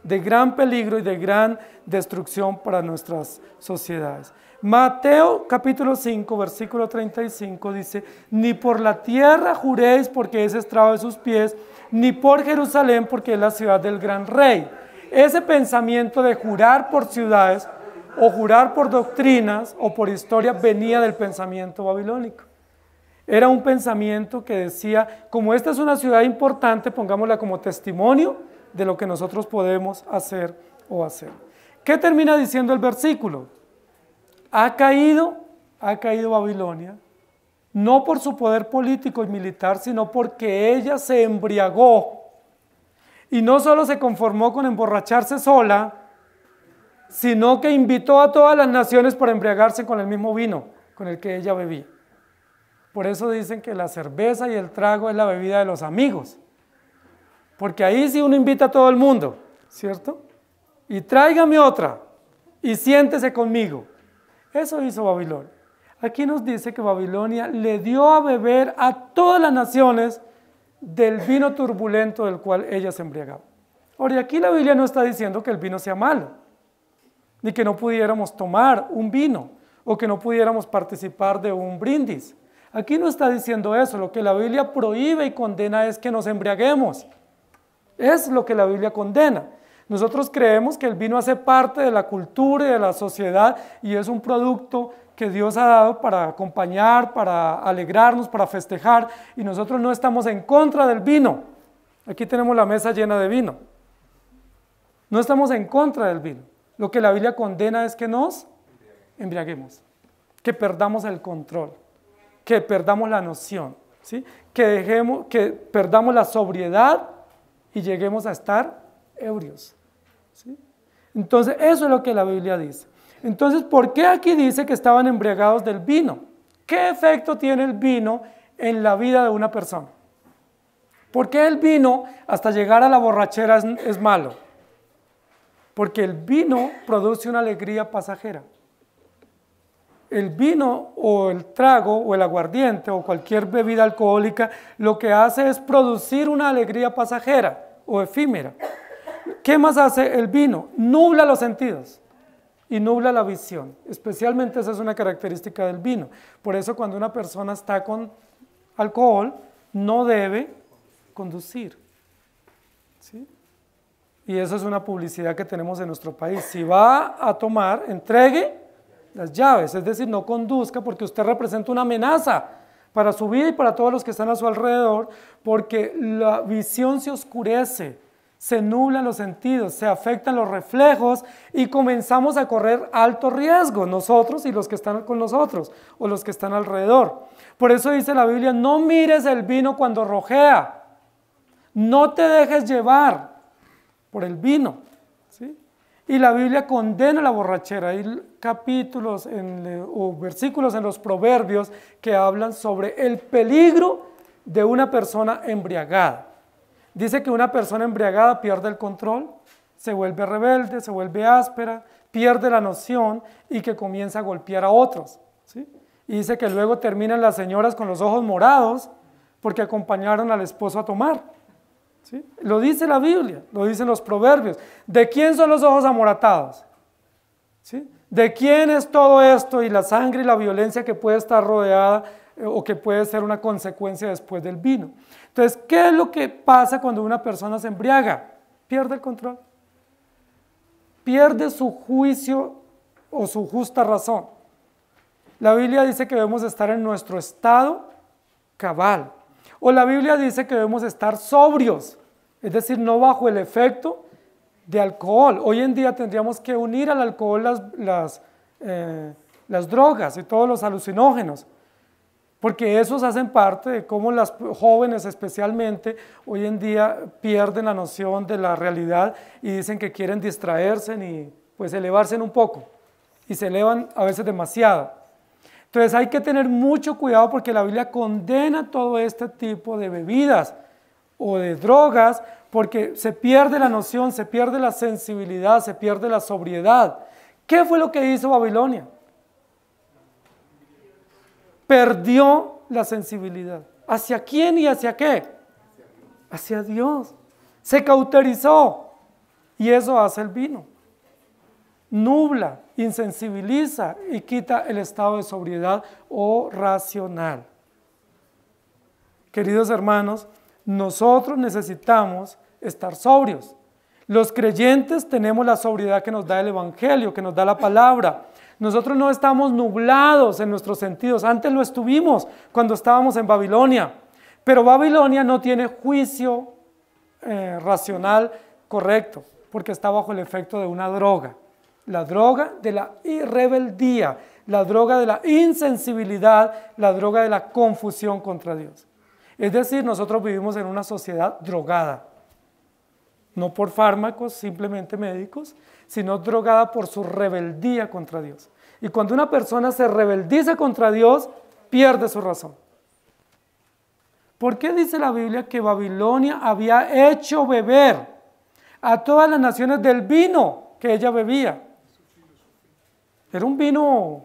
de gran peligro y de gran destrucción para nuestras sociedades. Mateo capítulo 5, versículo 35 dice, ni por la tierra juréis porque es estrado de sus pies, ni por Jerusalén porque es la ciudad del gran rey. Ese pensamiento de jurar por ciudades o jurar por doctrinas o por historia venía del pensamiento babilónico. Era un pensamiento que decía, como esta es una ciudad importante, pongámosla como testimonio de lo que nosotros podemos hacer o hacer. ¿Qué termina diciendo el versículo? Ha caído Babilonia, no por su poder político y militar, sino porque ella se embriagó. Y no solo se conformó con emborracharse sola, sino que invitó a todas las naciones para embriagarse con el mismo vino con el que ella bebía. Por eso dicen que la cerveza y el trago es la bebida de los amigos. Porque ahí sí uno invita a todo el mundo, ¿cierto? Y tráigame otra, y siéntese conmigo. Eso hizo Babilonia. Aquí nos dice que Babilonia le dio a beber a todas las naciones del vino turbulento del cual ella se embriagaba. Ahora, y aquí la Biblia no está diciendo que el vino sea malo, ni que no pudiéramos tomar un vino, o que no pudiéramos participar de un brindis. Aquí no está diciendo eso. Lo que la Biblia prohíbe y condena es que nos embriaguemos. Es lo que la Biblia condena. Nosotros creemos que el vino hace parte de la cultura y de la sociedad y es un producto que Dios ha dado para acompañar, para alegrarnos, para festejar, y nosotros no estamos en contra del vino. Aquí tenemos la mesa llena de vino. No estamos en contra del vino. Lo que la Biblia condena es que nos embriaguemos, que perdamos el control. que perdamos la noción, ¿sí? Que perdamos la sobriedad y lleguemos a estar ebrios, ¿sí? Entonces, eso es lo que la Biblia dice. Entonces, ¿por qué aquí dice que estaban embriagados del vino? ¿Qué efecto tiene el vino en la vida de una persona? ¿Por qué el vino, hasta llegar a la borrachera, es malo? Porque el vino produce una alegría pasajera. El vino o el trago o el aguardiente o cualquier bebida alcohólica lo que hace es producir una alegría pasajera o efímera. ¿Qué más hace el vino? Nubla los sentidos y nubla la visión. Especialmente esa es una característica del vino. Por eso cuando una persona está con alcohol no debe conducir, ¿sí? Y eso es una publicidad que tenemos en nuestro país. Si va a tomar, entregue las llaves, es decir, no conduzca porque usted representa una amenaza para su vida y para todos los que están a su alrededor, porque la visión se oscurece, se nublan los sentidos, se afectan los reflejos y comenzamos a correr alto riesgo, nosotros y los que están con nosotros o los que están alrededor. Por eso dice la Biblia, no mires el vino cuando rojea, no te dejes llevar por el vino, ¿sí? Y la Biblia condena la borrachera. Hay capítulos o versículos en los Proverbios que hablan sobre el peligro de una persona embriagada. Dice que una persona embriagada pierde el control, se vuelve rebelde, se vuelve áspera, pierde la noción y que comienza a golpear a otros, ¿sí? Y dice que luego terminan las señoras con los ojos morados porque acompañaron al esposo a tomar, ¿sí? Lo dice la Biblia, lo dicen los Proverbios. ¿De quién son los ojos amoratados? ¿Sí? ¿De quién es todo esto y la sangre y la violencia que puede estar rodeada o que puede ser una consecuencia después del vino? Entonces, ¿qué es lo que pasa cuando una persona se embriaga? Pierde el control, pierde su juicio o su justa razón. La Biblia dice que debemos estar en nuestro estado cabal. O la Biblia dice que debemos estar sobrios, es decir, no bajo el efecto de alcohol. Hoy en día tendríamos que unir al alcohol las drogas y todos los alucinógenos, porque esos hacen parte de cómo las jóvenes especialmente hoy en día pierden la noción de la realidad y dicen que quieren distraerse y pues elevarse un poco, y se elevan a veces demasiado. Entonces hay que tener mucho cuidado porque la Biblia condena todo este tipo de bebidas o de drogas porque se pierde la noción, se pierde la sensibilidad, se pierde la sobriedad. ¿Qué fue lo que hizo Babilonia? Perdió la sensibilidad. ¿Hacia quién y hacia qué? Hacia Dios. Se cauterizó y eso hace el vino. Nubla, insensibiliza y quita el estado de sobriedad o racional. Queridos hermanos, nosotros necesitamos estar sobrios. Los creyentes tenemos la sobriedad que nos da el Evangelio, que nos da la palabra. Nosotros no estamos nublados en nuestros sentidos. Antes lo estuvimos cuando estábamos en Babilonia. Pero Babilonia no tiene juicio racional correcto, porque está bajo el efecto de una droga. La droga de la rebeldía, la droga de la insensibilidad, la droga de la confusión contra Dios. Es decir, nosotros vivimos en una sociedad drogada, no por fármacos simplemente médicos, sino drogada por su rebeldía contra Dios. Y cuando una persona se rebeldiza contra Dios, pierde su razón. ¿Por qué dice la Biblia que Babilonia había hecho beber a todas las naciones del vino que ella bebía? Era un vino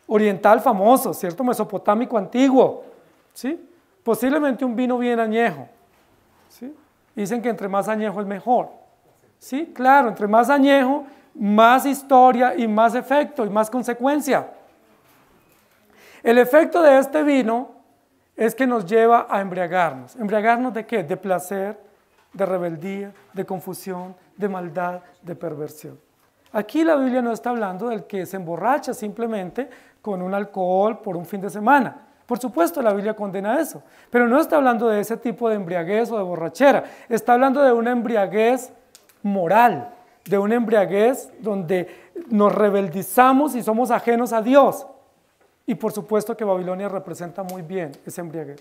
oriental famoso, ¿cierto? Mesopotámico antiguo, ¿sí? Posiblemente un vino bien añejo, ¿sí? Dicen que entre más añejo es mejor, ¿sí? Claro, entre más añejo, más historia y más efecto y más consecuencia. El efecto de este vino es que nos lleva a embriagarnos. ¿Embriagarnos de qué? De placer, de rebeldía, de confusión, de maldad, de perversión. Aquí la Biblia no está hablando del que se emborracha simplemente con un alcohol por un fin de semana. Por supuesto, la Biblia condena eso, pero no está hablando de ese tipo de embriaguez o de borrachera. Está hablando de una embriaguez moral, de una embriaguez donde nos rebeldizamos y somos ajenos a Dios. Y por supuesto que Babilonia representa muy bien esa embriaguez.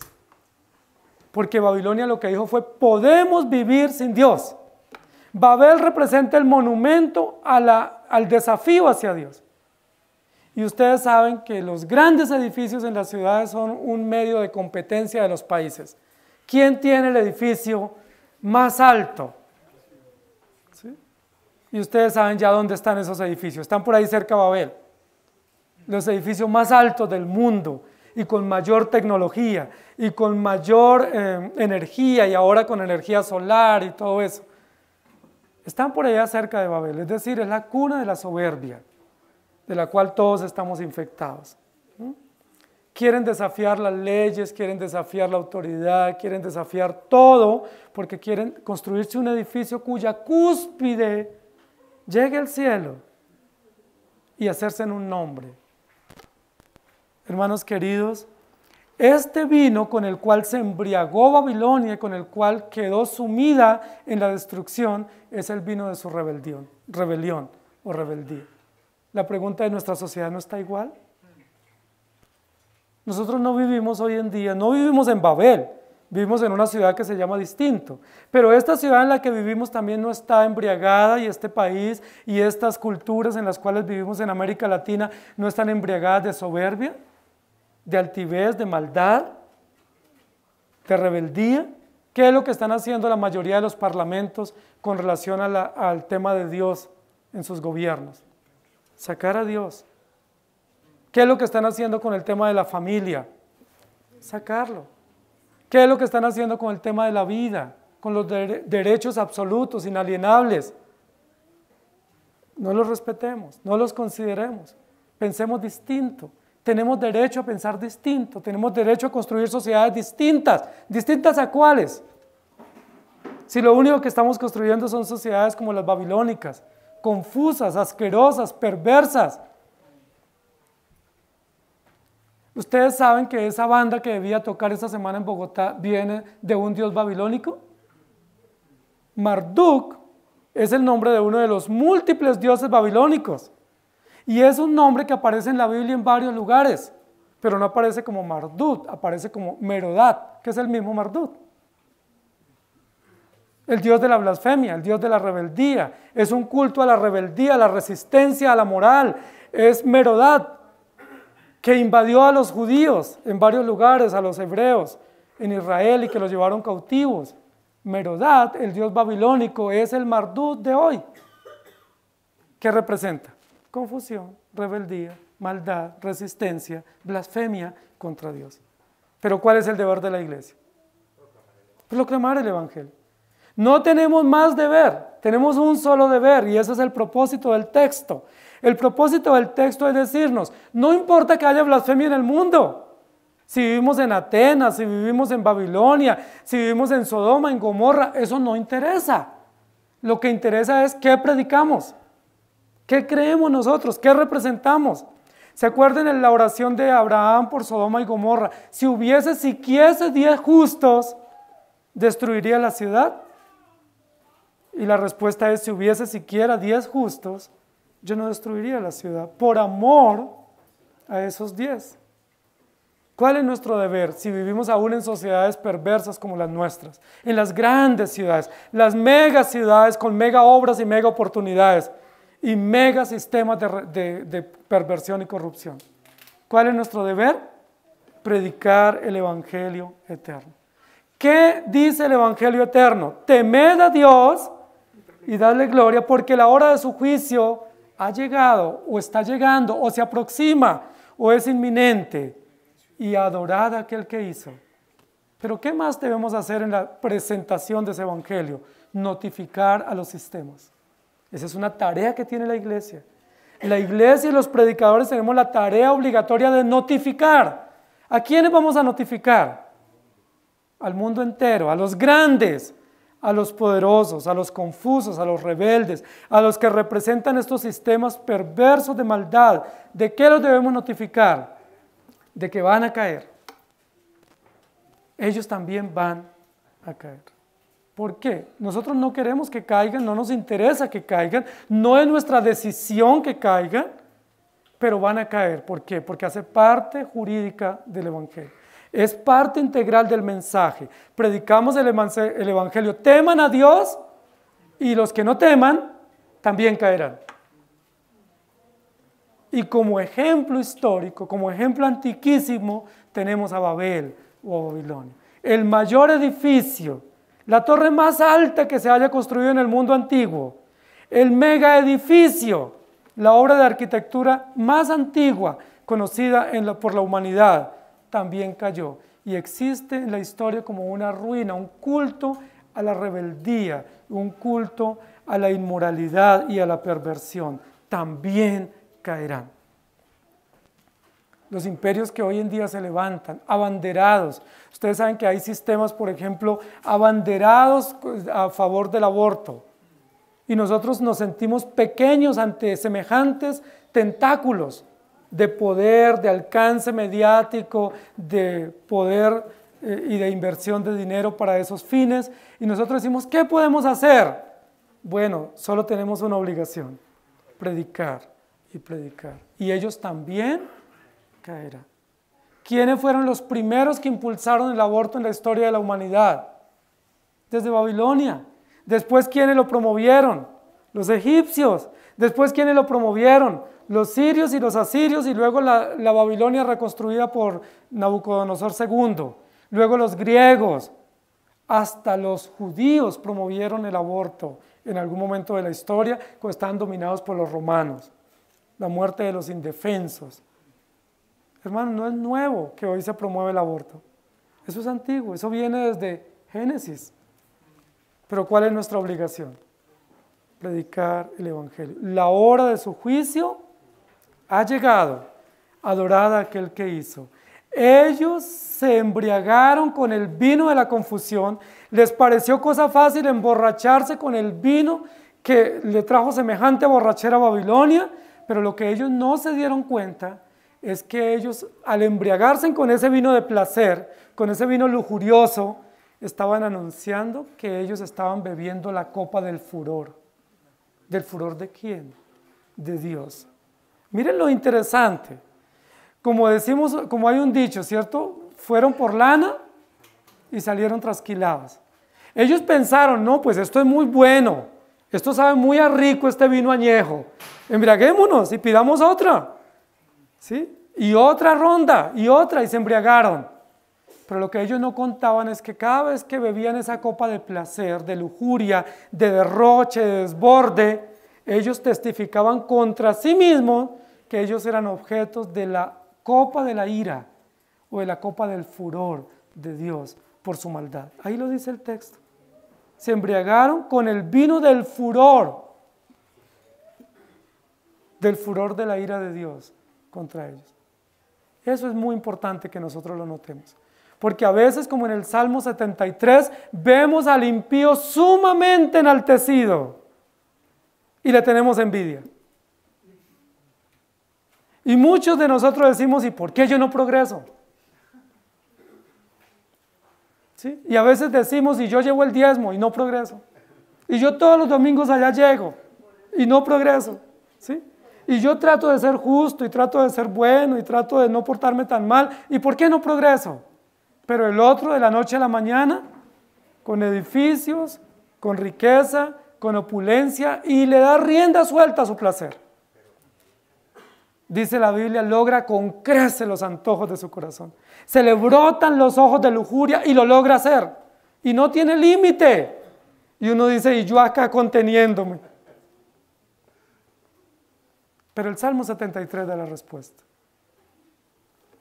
Porque Babilonia lo que dijo fue, podemos vivir sin Dios. Babel representa el monumento al desafío hacia Dios. Y ustedes saben que los grandes edificios en las ciudades son un medio de competencia de los países. ¿Quién tiene el edificio más alto? ¿Sí? Y ustedes saben ya dónde están esos edificios. Están por ahí cerca de Babel. Los edificios más altos del mundo y con mayor tecnología y con mayor energía y ahora con energía solar y todo eso. Están por allá cerca de Babel, es decir, es la cuna de la soberbia, de la cual todos estamos infectados. Quieren desafiar las leyes, quieren desafiar la autoridad, quieren desafiar todo, porque quieren construirse un edificio cuya cúspide llegue al cielo y hacerse en un nombre. Hermanos queridos, este vino con el cual se embriagó Babilonia, con el cual quedó sumida en la destrucción, es el vino de su rebelión o rebeldía. La pregunta de nuestra sociedad no está igual. Nosotros no vivimos hoy en día, no vivimos en Babel, vivimos en una ciudad que se llama distinto, pero esta ciudad en la que vivimos también no está embriagada y este país y estas culturas en las cuales vivimos en América Latina no están embriagadas de soberbia, de altivez, de maldad, de rebeldía. ¿Qué es lo que están haciendo la mayoría de los parlamentos con relación al tema de Dios en sus gobiernos? Sacar a Dios. ¿Qué es lo que están haciendo con el tema de la familia? Sacarlo. ¿Qué es lo que están haciendo con el tema de la vida? Con los derechos absolutos, inalienables. No los respetemos, no los consideremos. Pensemos distinto. Tenemos derecho a pensar distinto, tenemos derecho a construir sociedades distintas. ¿Distintas a cuáles? Si lo único que estamos construyendo son sociedades como las babilónicas, confusas, asquerosas, perversas. ¿Ustedes saben que esa banda que debía tocar esta semana en Bogotá viene de un dios babilónico? Marduk es el nombre de uno de los múltiples dioses babilónicos. Y es un nombre que aparece en la Biblia en varios lugares, pero no aparece como Marduk, aparece como Merodach, que es el mismo Marduk. El dios de la blasfemia, el dios de la rebeldía, es un culto a la rebeldía, a la resistencia, a la moral. Es Merodach, que invadió a los judíos en varios lugares, a los hebreos en Israel y que los llevaron cautivos. Merodach, el dios babilónico, es el Marduk de hoy. ¿Qué representa? Confusión, rebeldía, maldad, resistencia, blasfemia contra Dios. Pero ¿cuál es el deber de la iglesia? Proclamar el evangelio. No tenemos más deber, tenemos un solo deber y ese es el propósito del texto. El propósito del texto es decirnos, no importa que haya blasfemia en el mundo. Si vivimos en Atenas, si vivimos en Babilonia, si vivimos en Sodoma, en Gomorra, eso no interesa. Lo que interesa es qué predicamos. ¿Qué creemos nosotros? ¿Qué representamos? ¿Se acuerdan en la oración de Abraham por Sodoma y Gomorra? Si hubiese siquiera 10 justos, ¿destruiría la ciudad? Y la respuesta es, si hubiese siquiera 10 justos, yo no destruiría la ciudad, por amor a esos 10. ¿Cuál es nuestro deber si vivimos aún en sociedades perversas como las nuestras? En las grandes ciudades, las mega ciudades con mega obras y mega oportunidades, y mega sistemas de perversión y corrupción. ¿Cuál es nuestro deber? Predicar el evangelio eterno. ¿Qué dice el evangelio eterno? Temed a Dios y dadle gloria porque la hora de su juicio ha llegado o está llegando o se aproxima o es inminente y adorad a aquel que hizo. Pero ¿qué más debemos hacer en la presentación de ese evangelio? Notificar a los sistemas. Esa es una tarea que tiene la iglesia. La iglesia y los predicadores tenemos la tarea obligatoria de notificar. ¿A quiénes vamos a notificar? Al mundo entero, a los grandes, a los poderosos, a los confusos, a los rebeldes, a los que representan estos sistemas perversos de maldad. ¿De qué los debemos notificar? De que van a caer. Ellos también van a caer. ¿Por qué? Nosotros no queremos que caigan, no nos interesa que caigan, no es nuestra decisión que caigan, pero van a caer. ¿Por qué? Porque hace parte jurídica del Evangelio. Es parte integral del mensaje. Predicamos el Evangelio. Teman a Dios y los que no teman también caerán. Y como ejemplo histórico, como ejemplo antiquísimo, tenemos a Babel o a Babilonia. El mayor edificio, la torre más alta que se haya construido en el mundo antiguo, el mega edificio, la obra de arquitectura más antigua conocida por la humanidad, también cayó. Y existe en la historia como una ruina, un culto a la rebeldía, un culto a la inmoralidad y a la perversión. También caerán. Los imperios que hoy en día se levantan, abanderados. Ustedes saben que hay sistemas, por ejemplo, abanderados a favor del aborto. Y nosotros nos sentimos pequeños ante semejantes tentáculos de poder, de alcance mediático, de poder y de inversión de dinero para esos fines. Y nosotros decimos, ¿qué podemos hacer? Bueno, solo tenemos una obligación: predicar y predicar. Y ellos también caerán. ¿Quiénes fueron los primeros que impulsaron el aborto en la historia de la humanidad? Desde Babilonia. Después, ¿quiénes lo promovieron? Los egipcios. Después, ¿quiénes lo promovieron? Los sirios y los asirios, y luego la Babilonia reconstruida por Nabucodonosor II. Luego los griegos. Hasta los judíos promovieron el aborto en algún momento de la historia, cuando estaban dominados por los romanos. La muerte de los indefensos. Hermano, no es nuevo que hoy se promueve el aborto. Eso es antiguo, eso viene desde Génesis. Pero ¿cuál es nuestra obligación? Predicar el Evangelio. La hora de su juicio ha llegado. Adorad a aquel que hizo. Ellos se embriagaron con el vino de la confusión. Les pareció cosa fácil emborracharse con el vino que le trajo semejante borrachera a Babilonia, pero lo que ellos no se dieron cuenta es que ellos, al embriagarse con ese vino de placer, con ese vino lujurioso, estaban anunciando que ellos estaban bebiendo la copa del furor. ¿Del furor de quién? De Dios. Miren lo interesante. Como decimos, como hay un dicho, ¿cierto? Fueron por lana y salieron trasquilados. Ellos pensaron, no, pues esto es muy bueno, esto sabe muy a rico este vino añejo, embriaguémonos y pidamos otra. ¿Sí? Y otra ronda, y otra, y se embriagaron. Pero lo que ellos no contaban es que cada vez que bebían esa copa de placer, de lujuria, de derroche, de desborde, ellos testificaban contra sí mismos que ellos eran objetos de la copa de la ira o de la copa del furor de Dios por su maldad. Ahí lo dice el texto. Se embriagaron con el vino del furor de la ira de Dios contra ellos. Eso es muy importante que nosotros lo notemos, porque a veces, como en el Salmo 73, vemos al impío sumamente enaltecido y le tenemos envidia. Y muchos de nosotros decimos, ¿y por qué yo no progreso? ¿Sí? Y a veces decimos, y yo llevo el diezmo y no progreso. Y yo todos los domingos allá llego y no progreso. ¿Sí? Y yo trato de ser justo y trato de ser bueno y trato de no portarme tan mal. ¿Y por qué no progreso? Pero el otro, de la noche a la mañana, con edificios, con riqueza, con opulencia, y le da rienda suelta a su placer. Dice la Biblia, logra con creces los antojos de su corazón. Se le brotan los ojos de lujuria y lo logra hacer. Y no tiene límite. Y uno dice, y yo acá conteniéndome. Pero el Salmo 73 da la respuesta.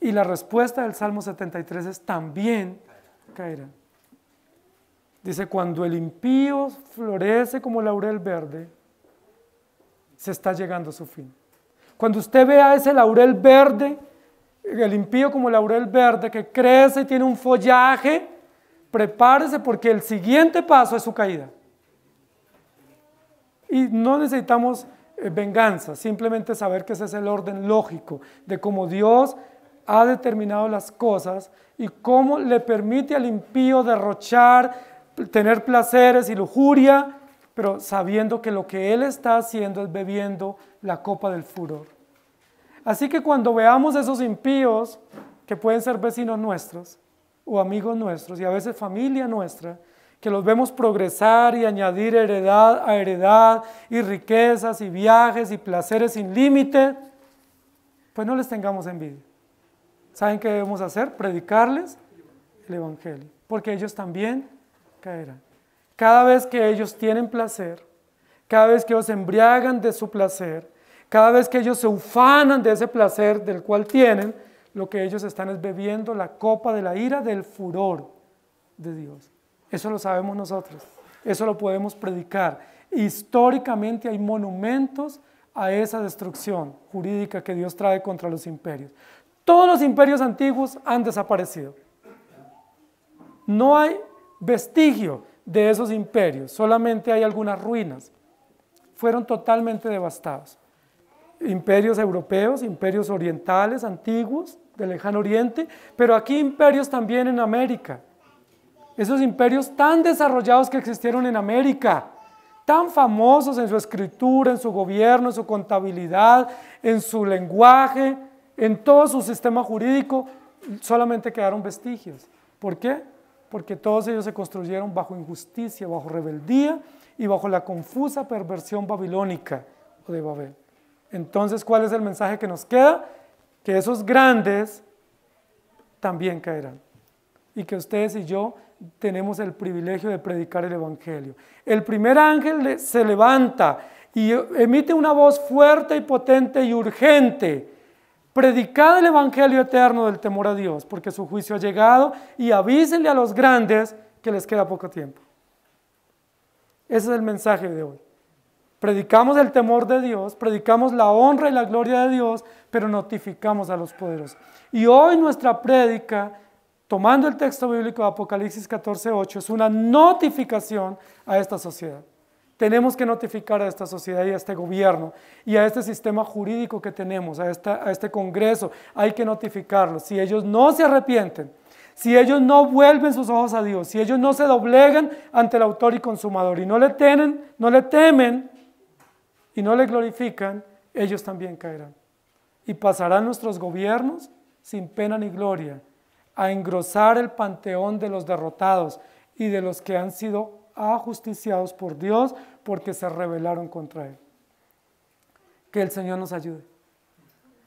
Y la respuesta del Salmo 73 es también caerán. Dice, cuando el impío florece como laurel verde, se está llegando a su fin. Cuando usted vea ese laurel verde, el impío como laurel verde que crece y tiene un follaje, prepárese porque el siguiente paso es su caída. Y no necesitamos venganza, simplemente saber que ese es el orden lógico de cómo Dios ha determinado las cosas y cómo le permite al impío derrochar, tener placeres y lujuria, pero sabiendo que lo que él está haciendo es bebiendo la copa del furor. Así que cuando veamos esos impíos, que pueden ser vecinos nuestros o amigos nuestros y a veces familia nuestra, que los vemos progresar y añadir heredad a heredad y riquezas y viajes y placeres sin límite, pues no les tengamos envidia. ¿Saben qué debemos hacer? Predicarles el Evangelio, porque ellos también caerán. Cada vez que ellos tienen placer, cada vez que ellos se embriagan de su placer, cada vez que ellos se ufanan de ese placer del cual tienen, lo que ellos están es bebiendo la copa de la ira del furor de Dios. Eso lo sabemos nosotros, eso lo podemos predicar. Históricamente hay monumentos a esa destrucción jurídica que Dios trae contra los imperios. Todos los imperios antiguos han desaparecido. No hay vestigio de esos imperios, solamente hay algunas ruinas. Fueron totalmente devastados. Imperios europeos, imperios orientales, antiguos, del lejano oriente, pero aquí imperios también en América. Esos imperios tan desarrollados que existieron en América, tan famosos en su escritura, en su gobierno, en su contabilidad, en su lenguaje, en todo su sistema jurídico, solamente quedaron vestigios. ¿Por qué? Porque todos ellos se construyeron bajo injusticia, bajo rebeldía y bajo la confusa perversión babilónica o de Babel. Entonces, ¿cuál es el mensaje que nos queda? Que esos grandes también caerán y que ustedes y yo tenemos el privilegio de predicar el Evangelio. El primer ángel se levanta y emite una voz fuerte y potente y urgente: predicad el Evangelio eterno del temor a Dios, porque su juicio ha llegado, y avísenle a los grandes que les queda poco tiempo. Ese es el mensaje de hoy. Predicamos el temor de Dios, predicamos la honra y la gloria de Dios, pero notificamos a los poderosos. Y hoy nuestra prédica, tomando el texto bíblico de Apocalipsis 14:8, es una notificación a esta sociedad. Tenemos que notificar a esta sociedad y a este gobierno y a este sistema jurídico que tenemos, a este Congreso. Hay que notificarlos. Si ellos no se arrepienten, si ellos no vuelven sus ojos a Dios, si ellos no se doblegan ante el autor y consumador y no le temen y no le glorifican, ellos también caerán. Y pasarán nuestros gobiernos sin pena ni gloria a engrosar el panteón de los derrotados y de los que han sido ajusticiados por Dios porque se rebelaron contra Él. Que el Señor nos ayude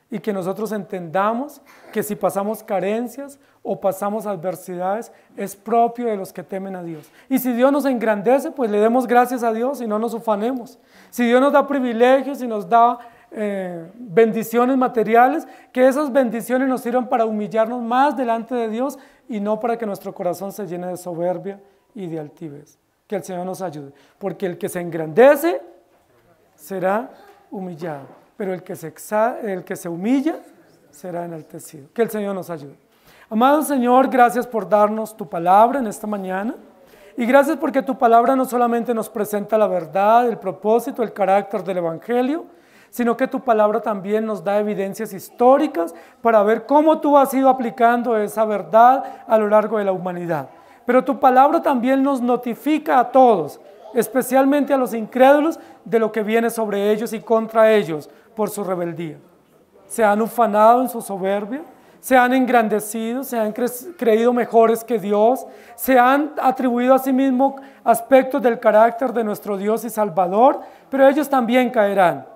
y que nosotros entendamos que si pasamos carencias o pasamos adversidades es propio de los que temen a Dios. Y si Dios nos engrandece, pues le demos gracias a Dios y no nos ufanemos. Si Dios nos da privilegios y nos da bendiciones materiales, que esas bendiciones nos sirvan para humillarnos más delante de Dios y no para que nuestro corazón se llene de soberbia y de altivez. Que el Señor nos ayude, porque el que se engrandece será humillado, pero el que se humilla será enaltecido. Que el Señor nos ayude. Amado Señor, gracias por darnos tu palabra en esta mañana, y gracias porque tu palabra no solamente nos presenta la verdad, el propósito, el carácter del Evangelio, sino que tu palabra también nos da evidencias históricas para ver cómo tú has ido aplicando esa verdad a lo largo de la humanidad. Pero tu palabra también nos notifica a todos, especialmente a los incrédulos, de lo que viene sobre ellos y contra ellos por su rebeldía. Se han ufanado en su soberbia, se han engrandecido, se han creído mejores que Dios, se han atribuido a sí mismos aspectos del carácter de nuestro Dios y Salvador, pero ellos también caerán.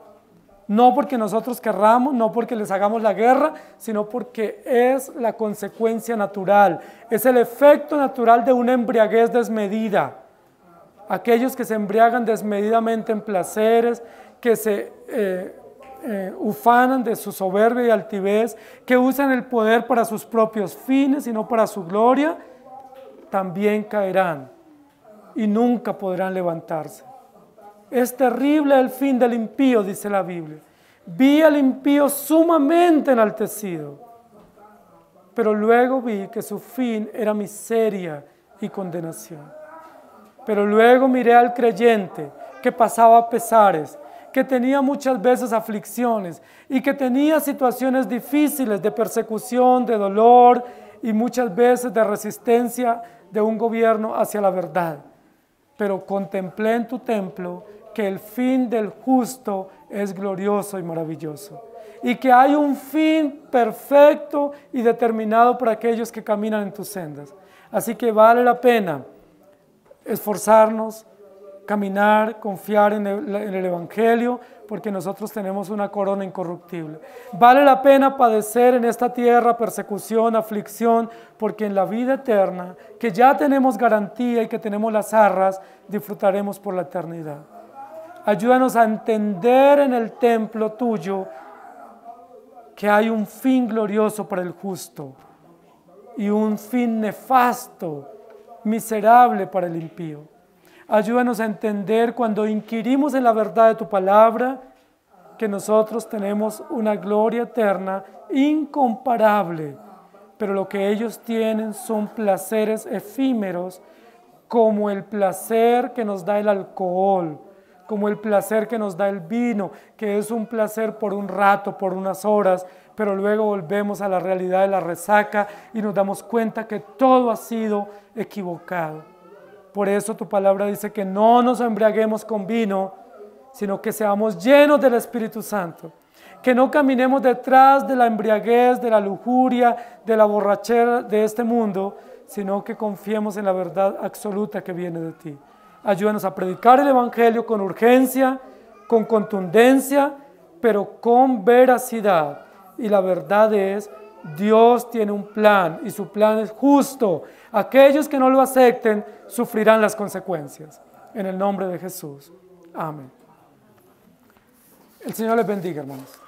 No porque nosotros querramos, no porque les hagamos la guerra, sino porque es la consecuencia natural, es el efecto natural de una embriaguez desmedida. Aquellos que se embriagan desmedidamente en placeres, que se ufanan de su soberbia y altivez, que usan el poder para sus propios fines y no para su gloria, también caerán y nunca podrán levantarse. Es terrible el fin del impío, dice la Biblia. Vi al impío sumamente enaltecido, pero luego vi que su fin era miseria y condenación. Pero luego miré al creyente que pasaba pesares, que tenía muchas veces aflicciones y que tenía situaciones difíciles de persecución, de dolor y muchas veces de resistencia de un gobierno hacia la verdad. Pero contemplé en tu templo que el fin del justo es glorioso y maravilloso. y que hay un fin perfecto y determinado para aquellos que caminan en tus sendas. Así que vale la pena esforzarnos, caminar, confiar en el Evangelio, porque nosotros tenemos una corona incorruptible. Vale la pena padecer en esta tierra persecución, aflicción, porque en la vida eterna, que ya tenemos garantía y que tenemos las arras, disfrutaremos por la eternidad. Ayúdanos a entender en el templo tuyo que hay un fin glorioso para el justo y un fin nefasto, miserable para el impío. Ayúdanos a entender cuando inquirimos en la verdad de tu palabra que nosotros tenemos una gloria eterna incomparable, pero lo que ellos tienen son placeres efímeros, como el placer que nos da el alcohol, como el placer que nos da el vino, que es un placer por un rato, por unas horas, pero luego volvemos a la realidad de la resaca y nos damos cuenta que todo ha sido equivocado. Por eso tu palabra dice que no nos embriaguemos con vino, sino que seamos llenos del Espíritu Santo. Que no caminemos detrás de la embriaguez, de la lujuria, de la borrachera de este mundo, sino que confiemos en la verdad absoluta que viene de ti. Ayúdanos a predicar el Evangelio con urgencia, con contundencia, pero con veracidad. Y la verdad es, Dios tiene un plan y su plan es justo. Aquellos que no lo acepten sufrirán las consecuencias. En el nombre de Jesús. Amén. El Señor les bendiga, hermanos.